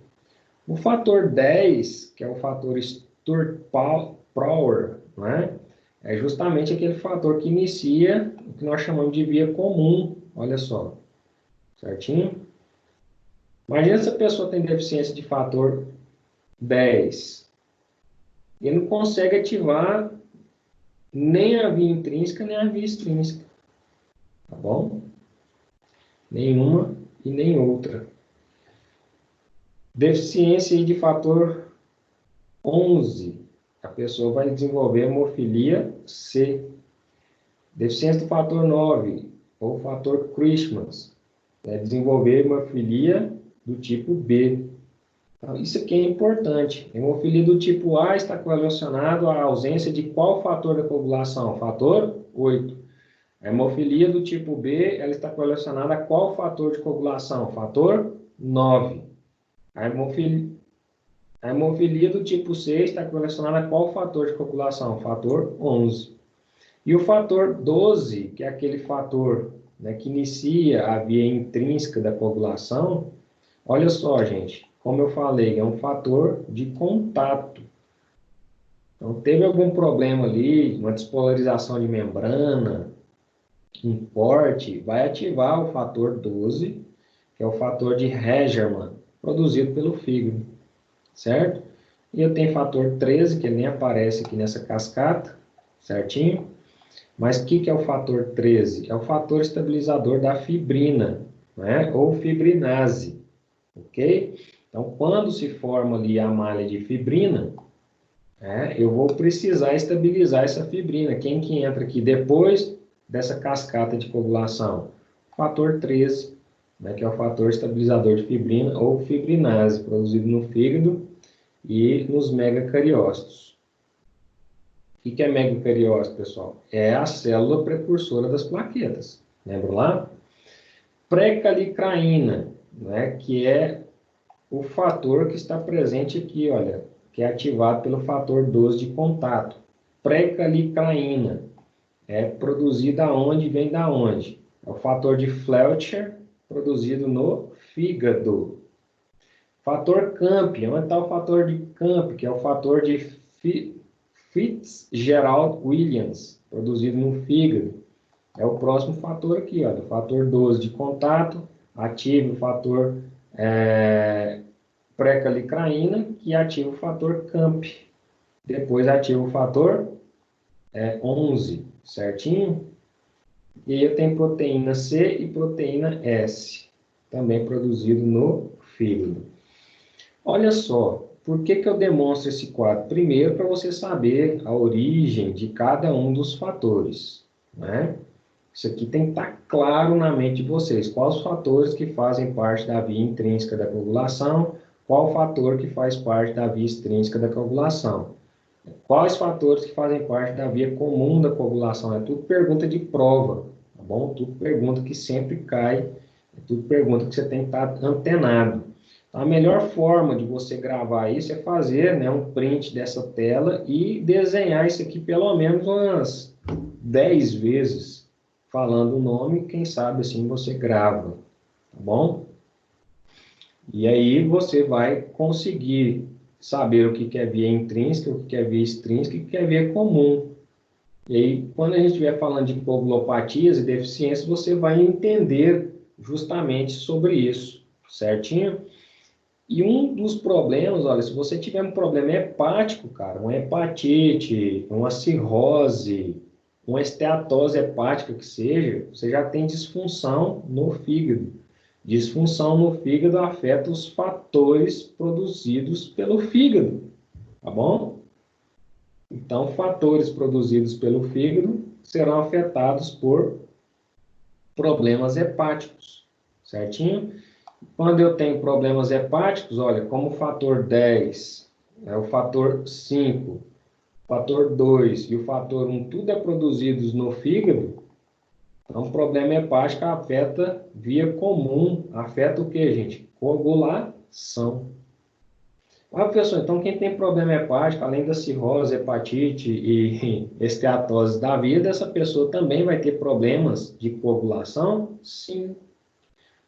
O fator 10, que é o fator Sturm-Power, não é? É justamente aquele fator que inicia o que nós chamamos de via comum, olha só, certinho? Imagina se a pessoa tem deficiência de fator 10 e não consegue ativar nem a via intrínseca, nem a via extrínseca, tá bom? Nenhuma e nem outra. Deficiência de fator 11, a pessoa vai desenvolver hemofilia C. Deficiência do fator 9, ou fator Christmas, desenvolver hemofilia do tipo B. Então, isso aqui é importante. Hemofilia do tipo A está correlacionado à ausência de qual fator da coagulação? Fator 8. A hemofilia do tipo B, ela está correlacionada a qual fator de coagulação? Fator 9. A hemofilia do tipo C está correlacionada a qual fator de coagulação? Fator 11. E o fator 12, que é aquele fator, né, que inicia a via intrínseca da coagulação, olha só, gente, como eu falei, é um fator de contato. Então, teve algum problema ali, uma despolarização de membrana, importe, vai ativar o fator 12, que é o fator de Hegerman, produzido pelo fígado, certo? E eu tenho fator 13, que nem aparece aqui nessa cascata, certinho? Mas o que é o fator 13? É o fator estabilizador da fibrina, né? Ou fibrinase, ok? Então, quando se forma ali a malha de fibrina, eu vou precisar estabilizar essa fibrina. Quem que entra aqui depois dessa cascata de coagulação? Fator 13, né, que é o fator estabilizador de fibrina ou fibrinase, produzido no fígado e nos megacariócitos. O que é megacariócito, pessoal? É a célula precursora das plaquetas. Lembra lá? Precalicraína, né, que é o fator que está presente aqui, olha, que é ativado pelo fator 12 de contato. Precalicraína é produzida aonde? Vem da onde? É o fator de Fletcher, produzido no fígado. Fator Camp, onde está o fator de Camp, que é o fator de Fitzgerald-Williams, produzido no fígado. É o próximo fator aqui, ó, o fator 12 de contato, ativa o fator precalicraína, que ativa o fator CAMP. Depois ativa o fator 11, certinho? E aí eu tenho proteína C e proteína S, também produzido no fígado. Olha só, por que eu demonstro esse quadro? Primeiro, para você saber a origem de cada um dos fatores, né? Isso aqui tem que estar claro na mente de vocês. Quais os fatores que fazem parte da via intrínseca da coagulação? Qual o fator que faz parte da via extrínseca da coagulação? Quais fatores que fazem parte da via comum da coagulação? É tudo pergunta de prova, tá bom? Tudo pergunta que sempre cai, é tudo pergunta que você tem que estar antenado. A melhor forma de você gravar isso é fazer, né, um print dessa tela e desenhar isso aqui pelo menos umas 10 vezes, falando o nome, quem sabe assim você grava, tá bom? E aí você vai conseguir saber o que é via intrínseca, o que é via extrínseca e o que é via comum. E aí, quando a gente estiver falando de coagulopatias e deficiências, você vai entender justamente sobre isso, certinho? E um dos problemas, olha, se você tiver um problema hepático, cara, uma hepatite, uma cirrose, uma esteatose hepática que seja, você já tem disfunção no fígado. Disfunção no fígado afeta os fatores produzidos pelo fígado, tá bom? Então, fatores produzidos pelo fígado serão afetados por problemas hepáticos, certinho? Quando eu tenho problemas hepáticos, olha, como o fator 10, o fator 5, o fator 2 e o fator 1, tudo é produzido no fígado, então o problema hepático afeta via comum, afeta o que, gente? Coagulação. Ah, professor, então quem tem problema hepático, além da cirrose, hepatite e esteatose da vida, essa pessoa também vai ter problemas de coagulação? Sim.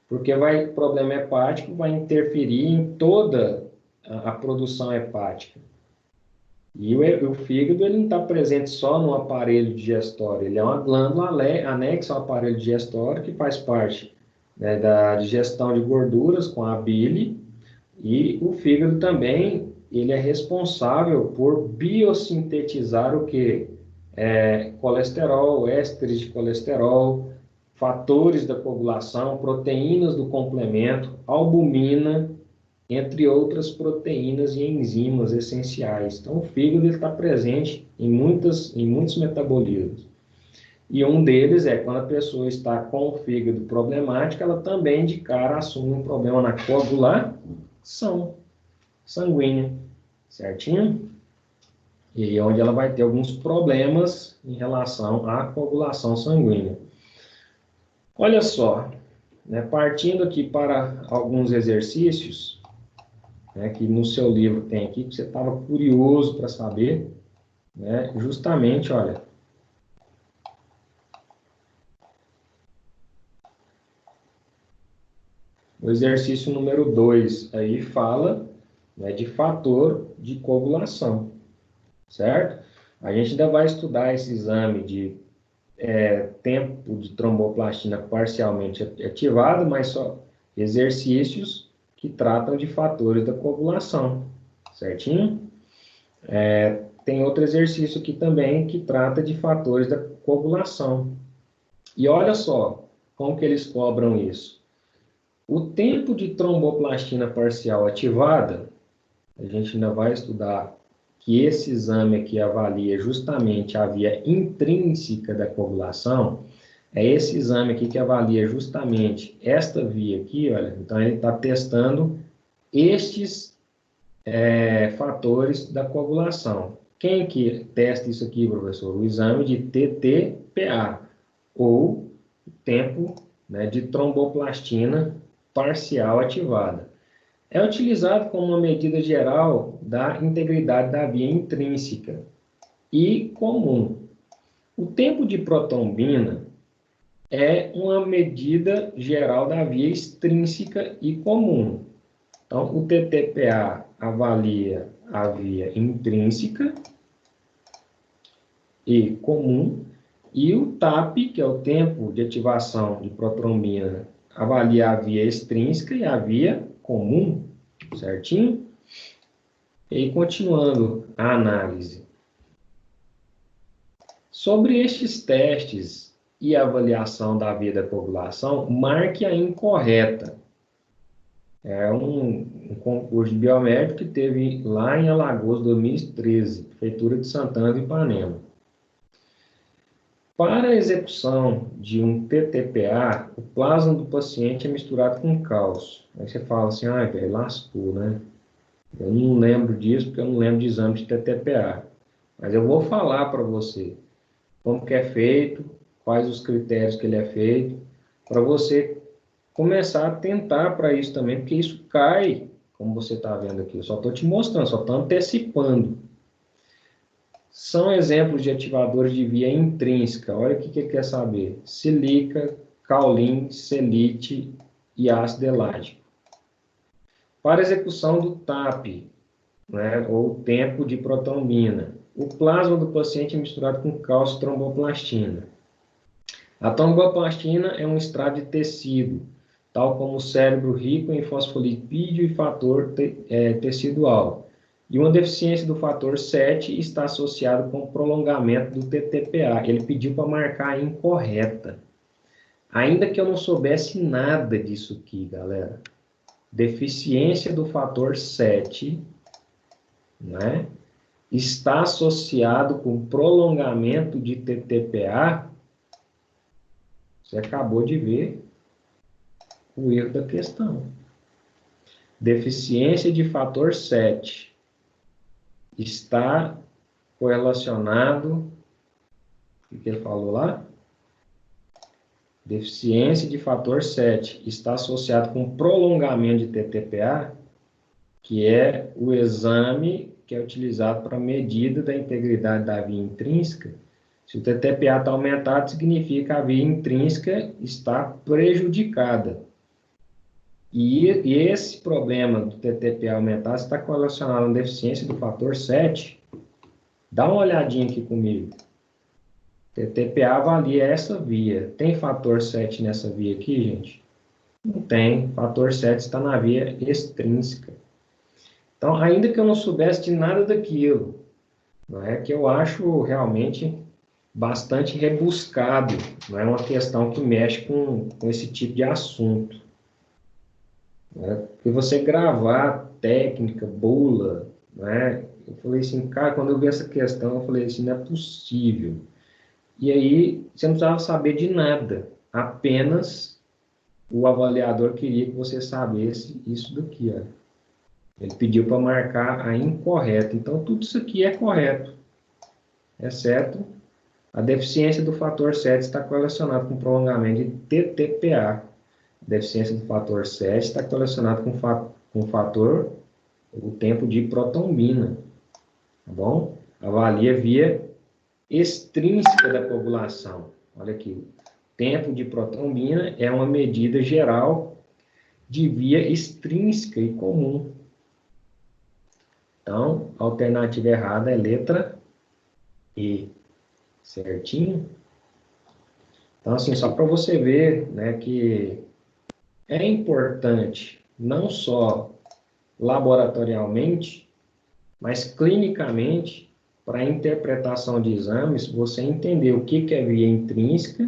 Porque o problema hepático vai interferir em toda a produção hepática. E o fígado ele não está presente só no aparelho digestório, ele é uma glândula anexa ao aparelho digestório que faz parte, né, da digestão de gorduras com a bile, e o fígado também ele é responsável por biosintetizar o quê? Colesterol, ésteres de colesterol, fatores da coagulação, proteínas do complemento, albumina, entre outras proteínas e enzimas essenciais. Então, o fígado está presente em muitos metabolismos. E um deles é quando a pessoa está com o fígado problemático, ela também de cara assume um problema na coagulação sanguínea, certinho? E onde ela vai ter alguns problemas em relação à coagulação sanguínea. Olha só, né, partindo aqui para alguns exercícios, né, que no seu livro tem aqui, que você estava curioso para saber, né, justamente, olha, o exercício número 2 aí fala, né, de fator de coagulação, certo? A gente ainda vai estudar esse exame de tempo de tromboplastina parcialmente ativado, mas só exercícios que tratam de fatores da coagulação, certinho? Tem outro exercício aqui também que trata de fatores da coagulação. E olha só como que eles cobram isso. O tempo de tromboplastina parcial ativada, a gente ainda vai estudar que esse exame aqui avalia justamente a via intrínseca da coagulação. É esse exame aqui que avalia justamente esta via aqui, olha. Então, ele está testando estes fatores da coagulação. Quem que testa isso aqui, professor? O exame de TTPA, ou tempo, né, de tromboplastina parcial ativada. É utilizado como uma medida geral da integridade da via intrínseca e comum. O tempo de protrombina é uma medida geral da via extrínseca e comum. Então, o TTPA avalia a via intrínseca e comum, e o TAP, que é o tempo de ativação de protrombina, avalia a via extrínseca e a via comum, certinho? E continuando a análise. Sobre estes testes e avaliação da via da coagulação, marque a incorreta. É um concurso de biomédico que teve lá em Alagoas, 2013, Prefeitura de Santana do Ipanema. Para a execução de um TTPA, o plasma do paciente é misturado com cálcio. Aí você fala assim, velho, lascou, né? Eu não lembro disso, porque eu não lembro de exame de TTPA. Mas eu vou falar para você como que é feito, quais os critérios que ele é feito, para você começar a tentar para isso também, porque isso cai, como você está vendo aqui. Eu só estou te mostrando, só estou antecipando. São exemplos de ativadores de via intrínseca. Olha o que ele quer saber. Silica, caulin, selite e ácido elágico. Para execução do TAP, né, ou tempo de protrombina, o plasma do paciente é misturado com cálcio e tromboplastina. A tromboplastina é um extrato de tecido, tal como o cérebro rico em fosfolipídio e fator tecidual. E uma deficiência do fator 7 está associada com o prolongamento do TTPA. Ele pediu para marcar a incorreta. Ainda que eu não soubesse nada disso aqui, galera. Deficiência do fator 7, né, está associado com prolongamento de TTPA. Você acabou de ver o erro da questão. Deficiência de fator 7 está correlacionado, o que ele falou lá? Deficiência de fator 7 está associado com prolongamento de TTPA, que é o exame que é utilizado para medida da integridade da via intrínseca. Se o TTPA está aumentado, significa que a via intrínseca está prejudicada. E esse problema do TTPA aumentado está correlacionado à deficiência do fator 7. Dá uma olhadinha aqui comigo. TTPA avalia essa via. Tem fator 7 nessa via aqui, gente? Não tem. Fator 7 está na via extrínseca. Então, ainda que eu não soubesse de nada daquilo, não é que eu acho realmente bastante rebuscado, não é uma questão que mexe com esse tipo de assunto. Porque você gravar técnica, bula, né? Eu falei assim, cara, quando eu vi essa questão, eu falei assim, não é possível. E aí, você não precisava saber de nada, apenas o avaliador queria que você sabesse isso daqui, ó. Ele pediu para marcar a incorreta. Então, tudo isso aqui é correto, exceto a deficiência do fator 7 está correlacionado com prolongamento de TTPA. A deficiência do fator 7 está correlacionado com o fator, o tempo de protrombina. Tá bom? Avalia via extrínseca da coagulação. Olha aqui. Tempo de protrombina é uma medida geral de via extrínseca e comum. Então, a alternativa errada é letra E. Certinho? Então, assim, só para você ver, né, que é importante, não só laboratorialmente, mas clinicamente, para a interpretação de exames, você entender o que é via intrínseca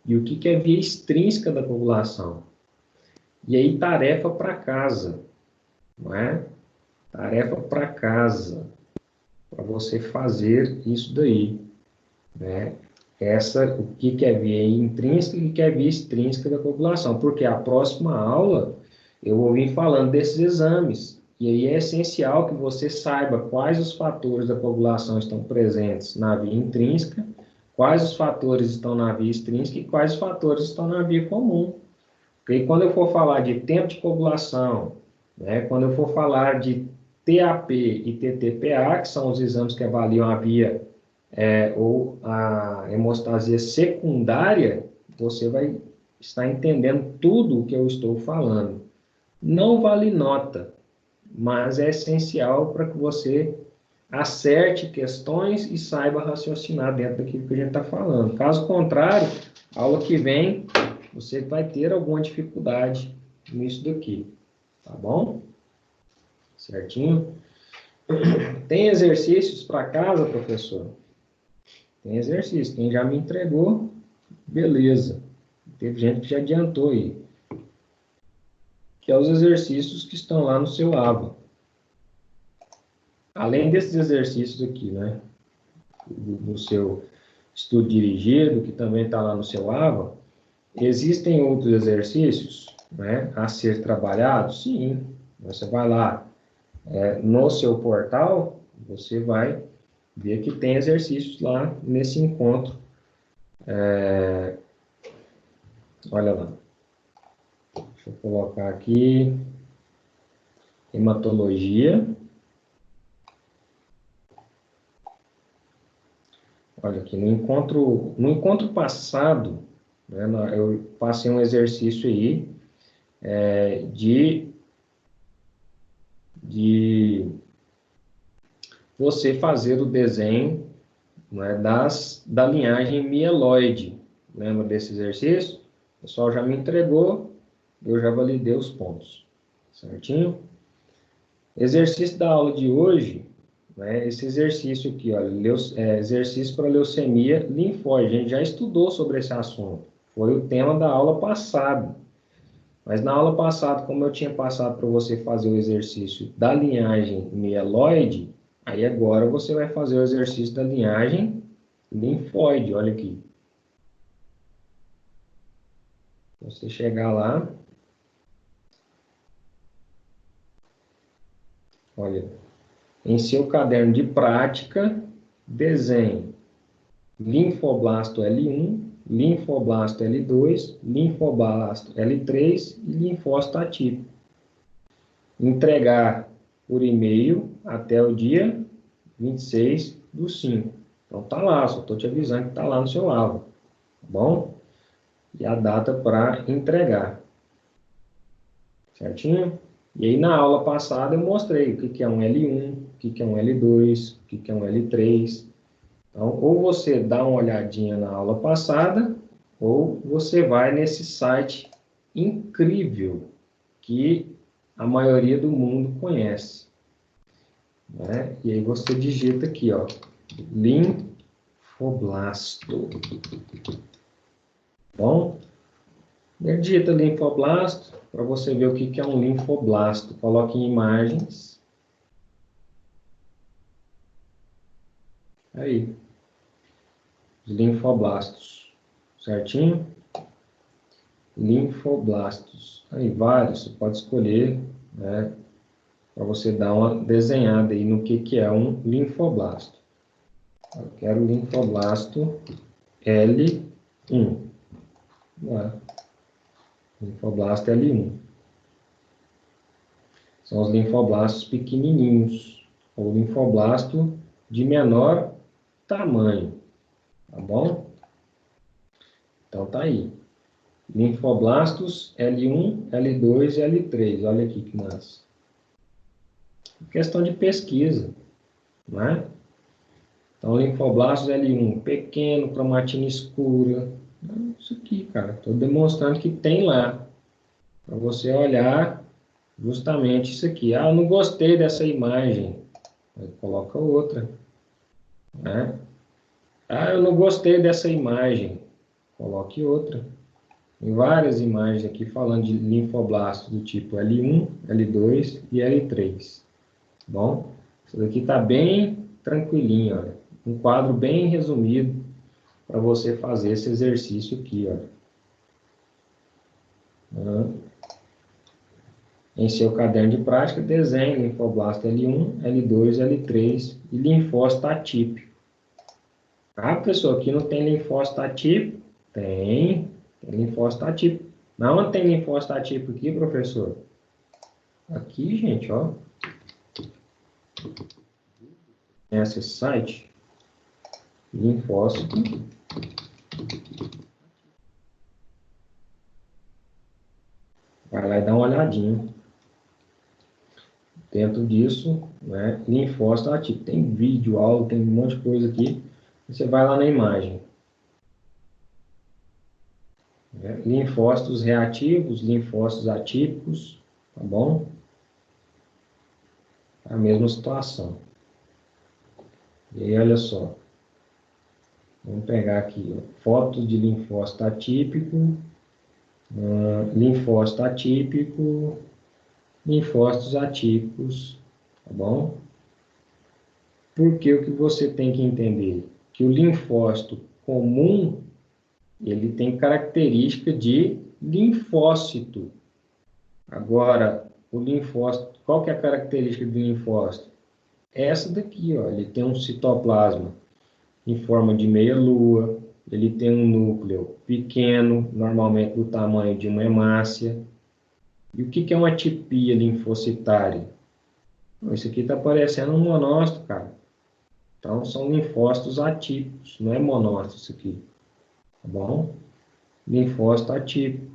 e o que é via extrínseca da coagulação. E aí, tarefa para casa, não é? Tarefa para casa, para você fazer isso daí, né? O que é via intrínseca e o que é via extrínseca da coagulação, porque a próxima aula eu vou vir falando desses exames, e aí é essencial que você saiba quais os fatores da coagulação estão presentes na via intrínseca, quais os fatores estão na via extrínseca e quais os fatores estão na via comum. Porque quando eu for falar de tempo de coagulação, né, quando eu for falar de TAP e TTPA, que são os exames que avaliam a via ou a hemostasia secundária, você vai estar entendendo tudo o que eu estou falando. Não vale nota, mas é essencial para que você acerte questões e saiba raciocinar dentro daquilo que a gente está falando. Caso contrário, aula que vem, você vai ter alguma dificuldade nisso daqui, tá bom? Certinho? Tem exercícios para casa, professor? Tem exercício. Quem já me entregou, beleza. Teve gente que já adiantou aí. Que é os exercícios que estão lá no seu AVA. Além desses exercícios aqui, né? No seu estudo dirigido, que também está lá no seu AVA, existem outros exercícios, né, a ser trabalhados? Sim. Você vai lá no seu portal, você vai ver que tem exercícios lá nesse encontro. Olha lá. Deixa eu colocar aqui. Hematologia. Olha aqui, no encontro passado, né, eu passei um exercício aí de você fazer o desenho, né, da linhagem mieloide. Lembra desse exercício? O pessoal já me entregou, eu já validei os pontos. Certinho? Exercício da aula de hoje, né, esse exercício aqui, olha, exercício para leucemia linfóide. A gente já estudou sobre esse assunto. Foi o tema da aula passada. Mas na aula passada, como eu tinha passado para você fazer o exercício da linhagem mieloide, aí agora você vai fazer o exercício da linhagem linfóide. Olha aqui. Você chegar lá. Olha. Em seu caderno de prática, desenhe linfoblasto L1, linfoblasto L2, linfoblasto L3 e linfócito atípico. Entregar por e-mail até o dia 26/5. Então tá lá, só estou te avisando que tá lá no seu AVA, tá bom? E a data para entregar. Certinho? E aí na aula passada eu mostrei o que é um L1, o que é um L2, o que é um L3. Então, ou você dá uma olhadinha na aula passada, ou você vai nesse site incrível que a maioria do mundo conhece, né? E aí você digita aqui, ó, linfoblasto. Bom, digita linfoblasto para você ver o que é um linfoblasto. Coloque em imagens. Aí. Os linfoblastos. Certinho? Linfoblastos. Aí, vários. Você pode escolher, né? Para você dar uma desenhada aí no que é um linfoblasto. Eu quero linfoblasto L1. Lá. Linfoblasto L1. São os linfoblastos pequenininhos, ou linfoblasto de menor tamanho, tá bom? Então tá aí. Linfoblastos L1, L2 e L3. Olha aqui que massa. Questão de pesquisa, né? Então, linfoblastos L1, pequeno, cromatina escura, Isso aqui, cara. Estou demonstrando que tem lá. Para você olhar justamente isso aqui. Ah, eu não gostei dessa imagem. Aí coloca outra. Né? Ah, eu não gostei dessa imagem. Coloque outra. Tem várias imagens aqui falando de linfoblastos do tipo L1, L2 e L3. Bom, isso daqui está bem tranquilinho, olha. Um quadro bem resumido para você fazer esse exercício aqui, olha. Em seu caderno de prática, desenhe linfoblasto L1, L2, L3 e linfócito atípico. Ah, pessoal, aqui não tem linfócito atípico? Tem linfócito atípico. Não tem linfócito atípico aqui, professor? Aqui, gente, ó. Esse site, linfócito. Vai lá e dá uma olhadinha. Dentro disso, né, linfócito atípico. Tem vídeo, aula, tem um monte de coisa aqui. Você vai lá na imagem. Linfócitos reativos, linfócitos atípicos, tá bom? A mesma situação. E aí, olha só. Vamos pegar aqui, ó, fotos de linfócito atípico, linfócito atípico, linfócitos atípicos, tá bom? Porque o que você tem que entender? Que o linfócito comum, ele tem característica de linfócito. Agora, o linfócito, qual que é a característica do linfócito? Essa daqui, ó, ele tem um citoplasma em forma de meia-lua, ele tem um núcleo pequeno, normalmente do tamanho de uma hemácia. E o que é uma atipia linfocitária? Isso aqui está parecendo um monócito, cara. Então, são linfócitos atípicos, não é monócito isso aqui. Tá bom? Linfócito atípico,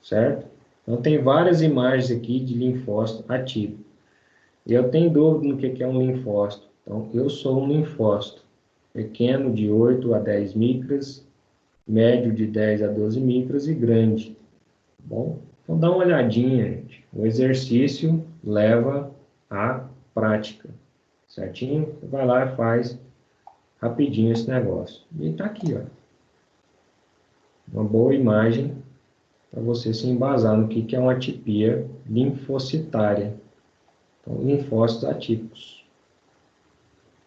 certo? Então, tem várias imagens aqui de linfócito atípico. E eu tenho dúvida no que é um linfócito. Então, eu sou um linfócito. Pequeno, de 8 a 10 micras, médio, de 10 a 12 micras e grande. Tá bom? Então, dá uma olhadinha, gente. O exercício leva à prática. Certinho? Você vai lá e faz rapidinho esse negócio. E tá aqui, ó. Uma boa imagem para você se embasar no que é uma atipia linfocitária. Então, linfócitos atípicos.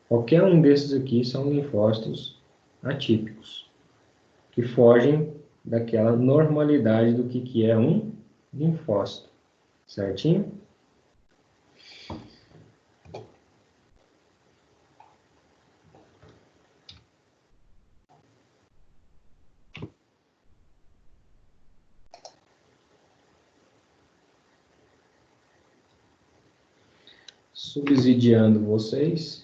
Qualquer um desses aqui são linfócitos atípicos, que fogem daquela normalidade do que é um linfócito. Certinho? Subsidiando vocês.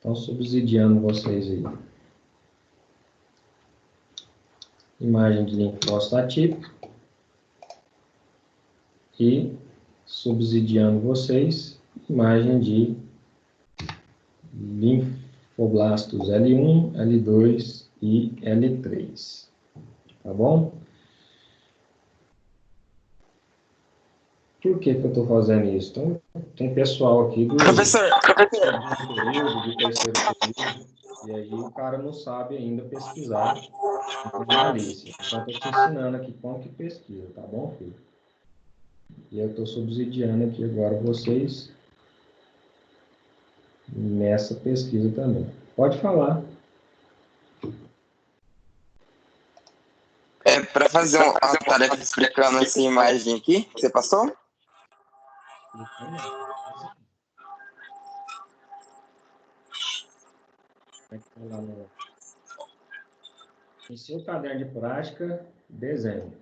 Então, subsidiando vocês aí. Imagem de linfócito atípico. E subsidiando vocês, imagem de linfoblastos L1, L2 e L3. Tá bom? Por que eu estou fazendo isso? Então, tem pessoal aqui do Professor, segundo período, do terceiro período, e aí o cara não sabe ainda pesquisar em Galícia. Então, estou te ensinando aqui como que pesquisa, tá bom, filho? E eu estou subsidiando aqui agora vocês nessa pesquisa também. Pode falar. para fazer uma tarefa explicando essa imagem aqui, que você passou? Em seu caderno de prática, desenho.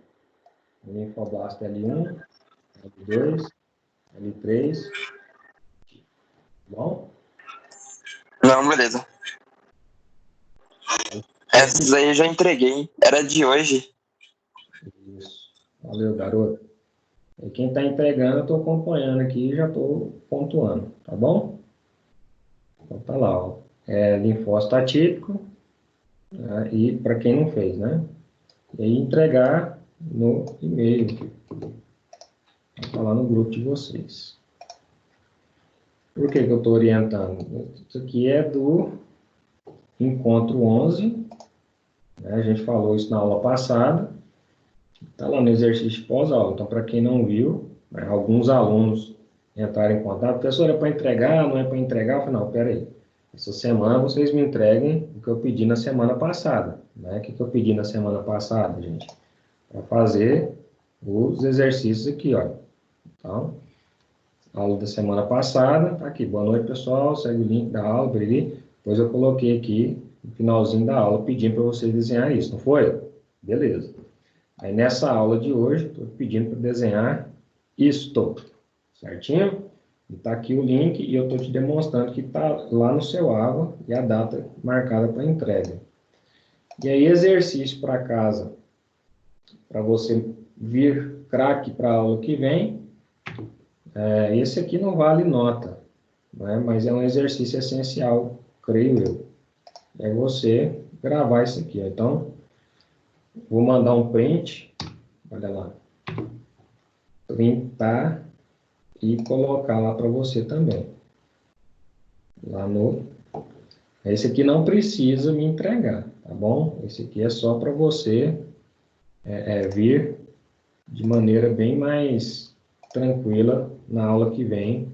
Linfoblasto L1, L2, L3. Bom? Não, beleza. Essas aí eu já entreguei. Era de hoje. Isso. Valeu, garoto. E quem está entregando, eu estou acompanhando aqui e já estou pontuando, tá bom? Então tá lá, ó. Linfócito atípico, né? E para quem não fez, né? E aí entregar no e-mail, tá lá no grupo de vocês. Por que eu estou orientando? Isso aqui é do encontro 11, né? A gente falou isso na aula passada, está lá no exercício pós-aula. Então, para quem não viu, né, alguns alunos entraram em contato, professor, é para entregar, não é para entregar? Eu falei, não, peraí, essa semana vocês me entreguem o que eu pedi na semana passada, né? O que eu pedi na semana passada, gente? Para fazer os exercícios aqui, ó. Então, aula da semana passada, tá aqui. Boa noite, pessoal. Segue o link da aula, depois eu coloquei aqui no finalzinho da aula pedindo para vocês desenhar isso, não foi? Beleza. Aí nessa aula de hoje, estou pedindo para desenhar isto, certinho? E tá aqui o link e eu estou te demonstrando que está lá no seu Ava e a data marcada para entrega. E aí, exercício para casa, para você vir craque para a aula que vem. Esse aqui não vale nota, né? Mas é um exercício essencial, creio eu. É você gravar isso aqui, ó. Então, vou mandar um print, olha lá, printar e colocar lá para você também. Lá no... Esse aqui não precisa me entregar, tá bom? Esse aqui é só para você vir de maneira bem mais tranquila na aula que vem.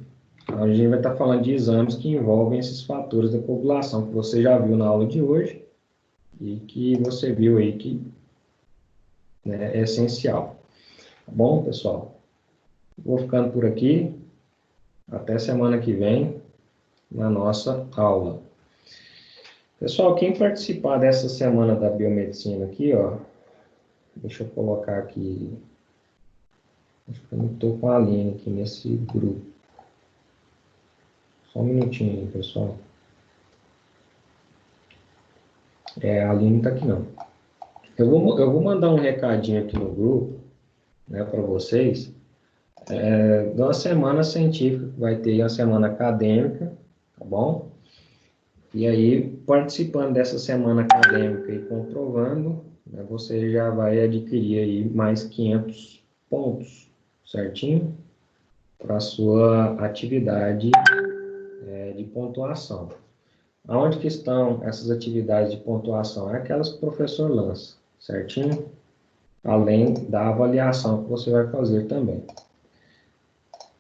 A gente vai estar falando de exames que envolvem esses fatores da população, que você já viu na aula de hoje e que você viu aí que, né, é essencial. Tá bom, pessoal? Vou ficando por aqui. Até semana que vem, na nossa aula. Pessoal, quem participar dessa semana da biomedicina aqui, ó, deixa eu colocar aqui, acho que eu não estou com a Aline aqui nesse grupo. Só um minutinho aí, pessoal. A Aline não está aqui não. Eu vou mandar um recadinho aqui no grupo, né, para vocês, de uma semana científica, que vai ter uma semana acadêmica, tá bom? E aí, participando dessa semana acadêmica e comprovando, né, você já vai adquirir aí mais 500 pontos, certinho? Para a sua atividade de pontuação. Aonde que estão essas atividades de pontuação? É aquelas que o professor lança, certinho? Além da avaliação que você vai fazer também.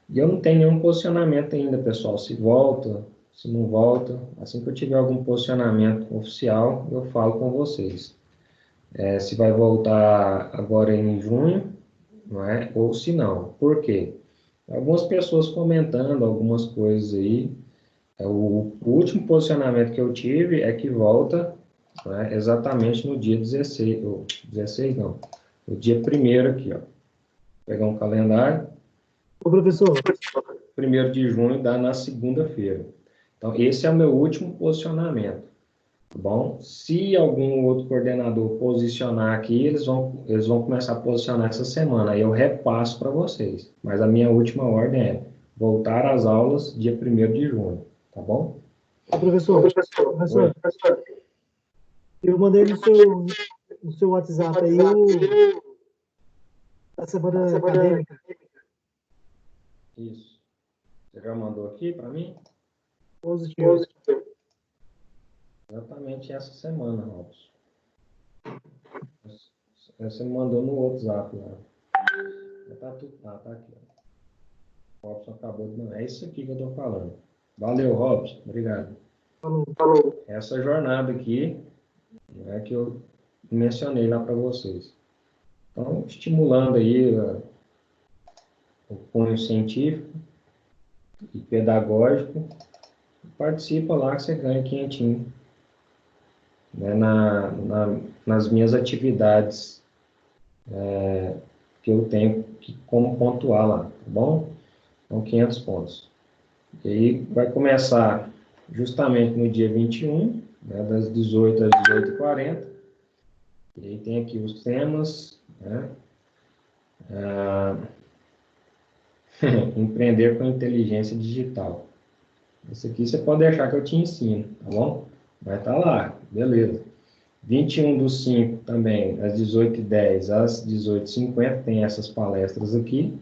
E eu não tenho nenhum posicionamento ainda, pessoal, se volta, se não volta. Assim que eu tiver algum posicionamento oficial, eu falo com vocês. Se vai voltar agora em junho, não é? Ou se não. Por quê? Algumas pessoas comentando algumas coisas aí. O último posicionamento que eu tive é que volta, né, exatamente no dia 16, ou 16 não, no dia 1º aqui, ó. Vou pegar um calendário. Ô, professor. 1º de junho dá na segunda-feira. Então, esse é o meu último posicionamento, tá bom? Se algum outro coordenador posicionar aqui, eles vão começar a posicionar essa semana, aí eu repasso para vocês. Mas a minha última ordem é voltar às aulas dia 1º de junho, tá bom? Ô, professor, eu mandei no seu WhatsApp aí a semana acadêmica. Isso. Você já mandou aqui para mim? Positivo. Exatamente essa semana, Robson. Você me mandou no WhatsApp lá. Tá aqui. O Robson acabou de mandar. É isso aqui que eu estou falando. Valeu, Robson. Obrigado. Falou. Essa jornada aqui é que eu mencionei lá para vocês. Então, estimulando aí o cunho científico e pedagógico, participa lá que você ganha 500 né, nas minhas atividades que eu tenho como pontuar lá, tá bom? Então, 500 pontos. E aí vai começar justamente no dia 21, né, das 18 às 18h40. E aí tem aqui os temas, né? Empreender com inteligência digital. Esse aqui você pode deixar que eu te ensino, tá bom? Vai estar lá, beleza. 21/5 também, às 18h10 às 18h50, tem essas palestras aqui.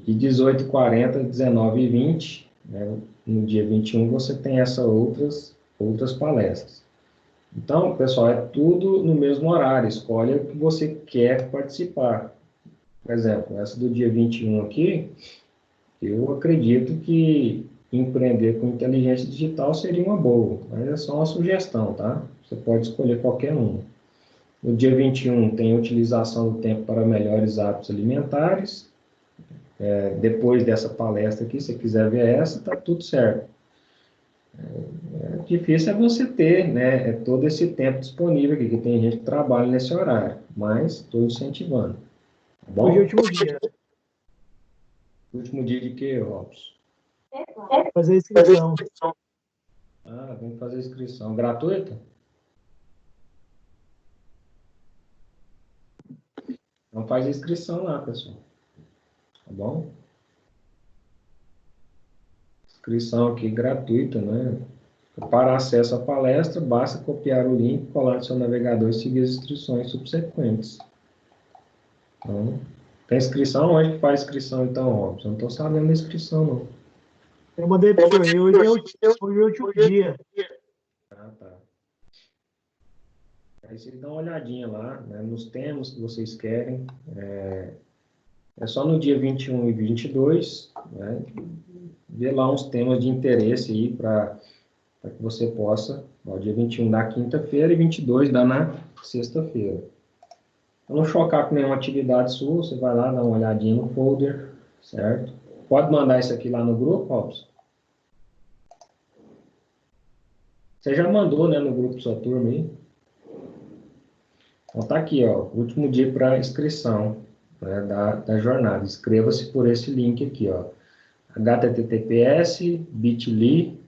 E 18h40, 19h20, né, no dia 21, você tem essas outras palestras. Então, pessoal, é tudo no mesmo horário, escolhe o que você quer participar. Por exemplo, essa do dia 21 aqui, eu acredito que empreender com inteligência digital seria uma boa, mas é só uma sugestão, tá? Você pode escolher qualquer um. No dia 21 tem utilização do tempo para melhores hábitos alimentares. Depois dessa palestra aqui, se você quiser ver essa, tá tudo certo. Difícil é você ter, né, todo esse tempo disponível aqui, que tem gente que trabalha nesse horário, mas estou incentivando. Tá bom? Hoje é o último dia. Último dia de quê, Robson? Fazer a inscrição. Ah, tem que fazer inscrição. Gratuita? Então faz a inscrição lá, pessoal. Tá bom? Inscrição aqui gratuita, né? Para acesso à palestra, basta copiar o link, colar no seu navegador e seguir as instruções subsequentes. Então, tem inscrição? Onde que faz inscrição, então, Robson? Eu não estou sabendo da inscrição, não. Eu mandei para o senhor, hoje é o último dia. Ah, tá. Aí vocês dão uma olhadinha lá, né, nos temas que vocês querem. É só no dia 21 e 22, né, ver lá uns temas de interesse aí para que você possa, ó, dia 21 da quinta-feira e 22 da na sexta-feira. Para não chocar com nenhuma atividade sua, você vai lá, dá uma olhadinha no folder, certo? Pode mandar isso aqui lá no grupo, Robson? Você já mandou, né, no grupo da sua turma aí? Então tá aqui, ó, último dia para inscrição, né, da jornada. Inscreva-se por esse link aqui, ó. https://bit.ly,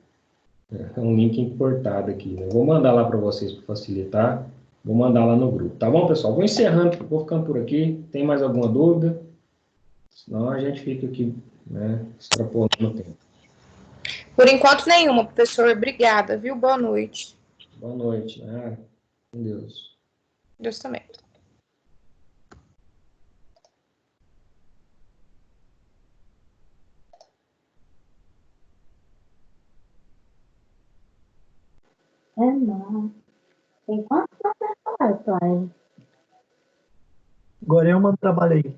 é um link importado aqui, né? Vou mandar lá para vocês para facilitar. Vou mandar lá no grupo. Tá bom, pessoal? Vou encerrando, vou ficando por aqui. Tem mais alguma dúvida? Senão a gente fica aqui, né, extrapolando o tempo. Por enquanto, nenhuma, professor. Obrigada, viu? Boa noite. Boa noite. Com Deus. Deus também. Não. Tem quantos professores, Cláudio? Agora eu mando trabalho aí.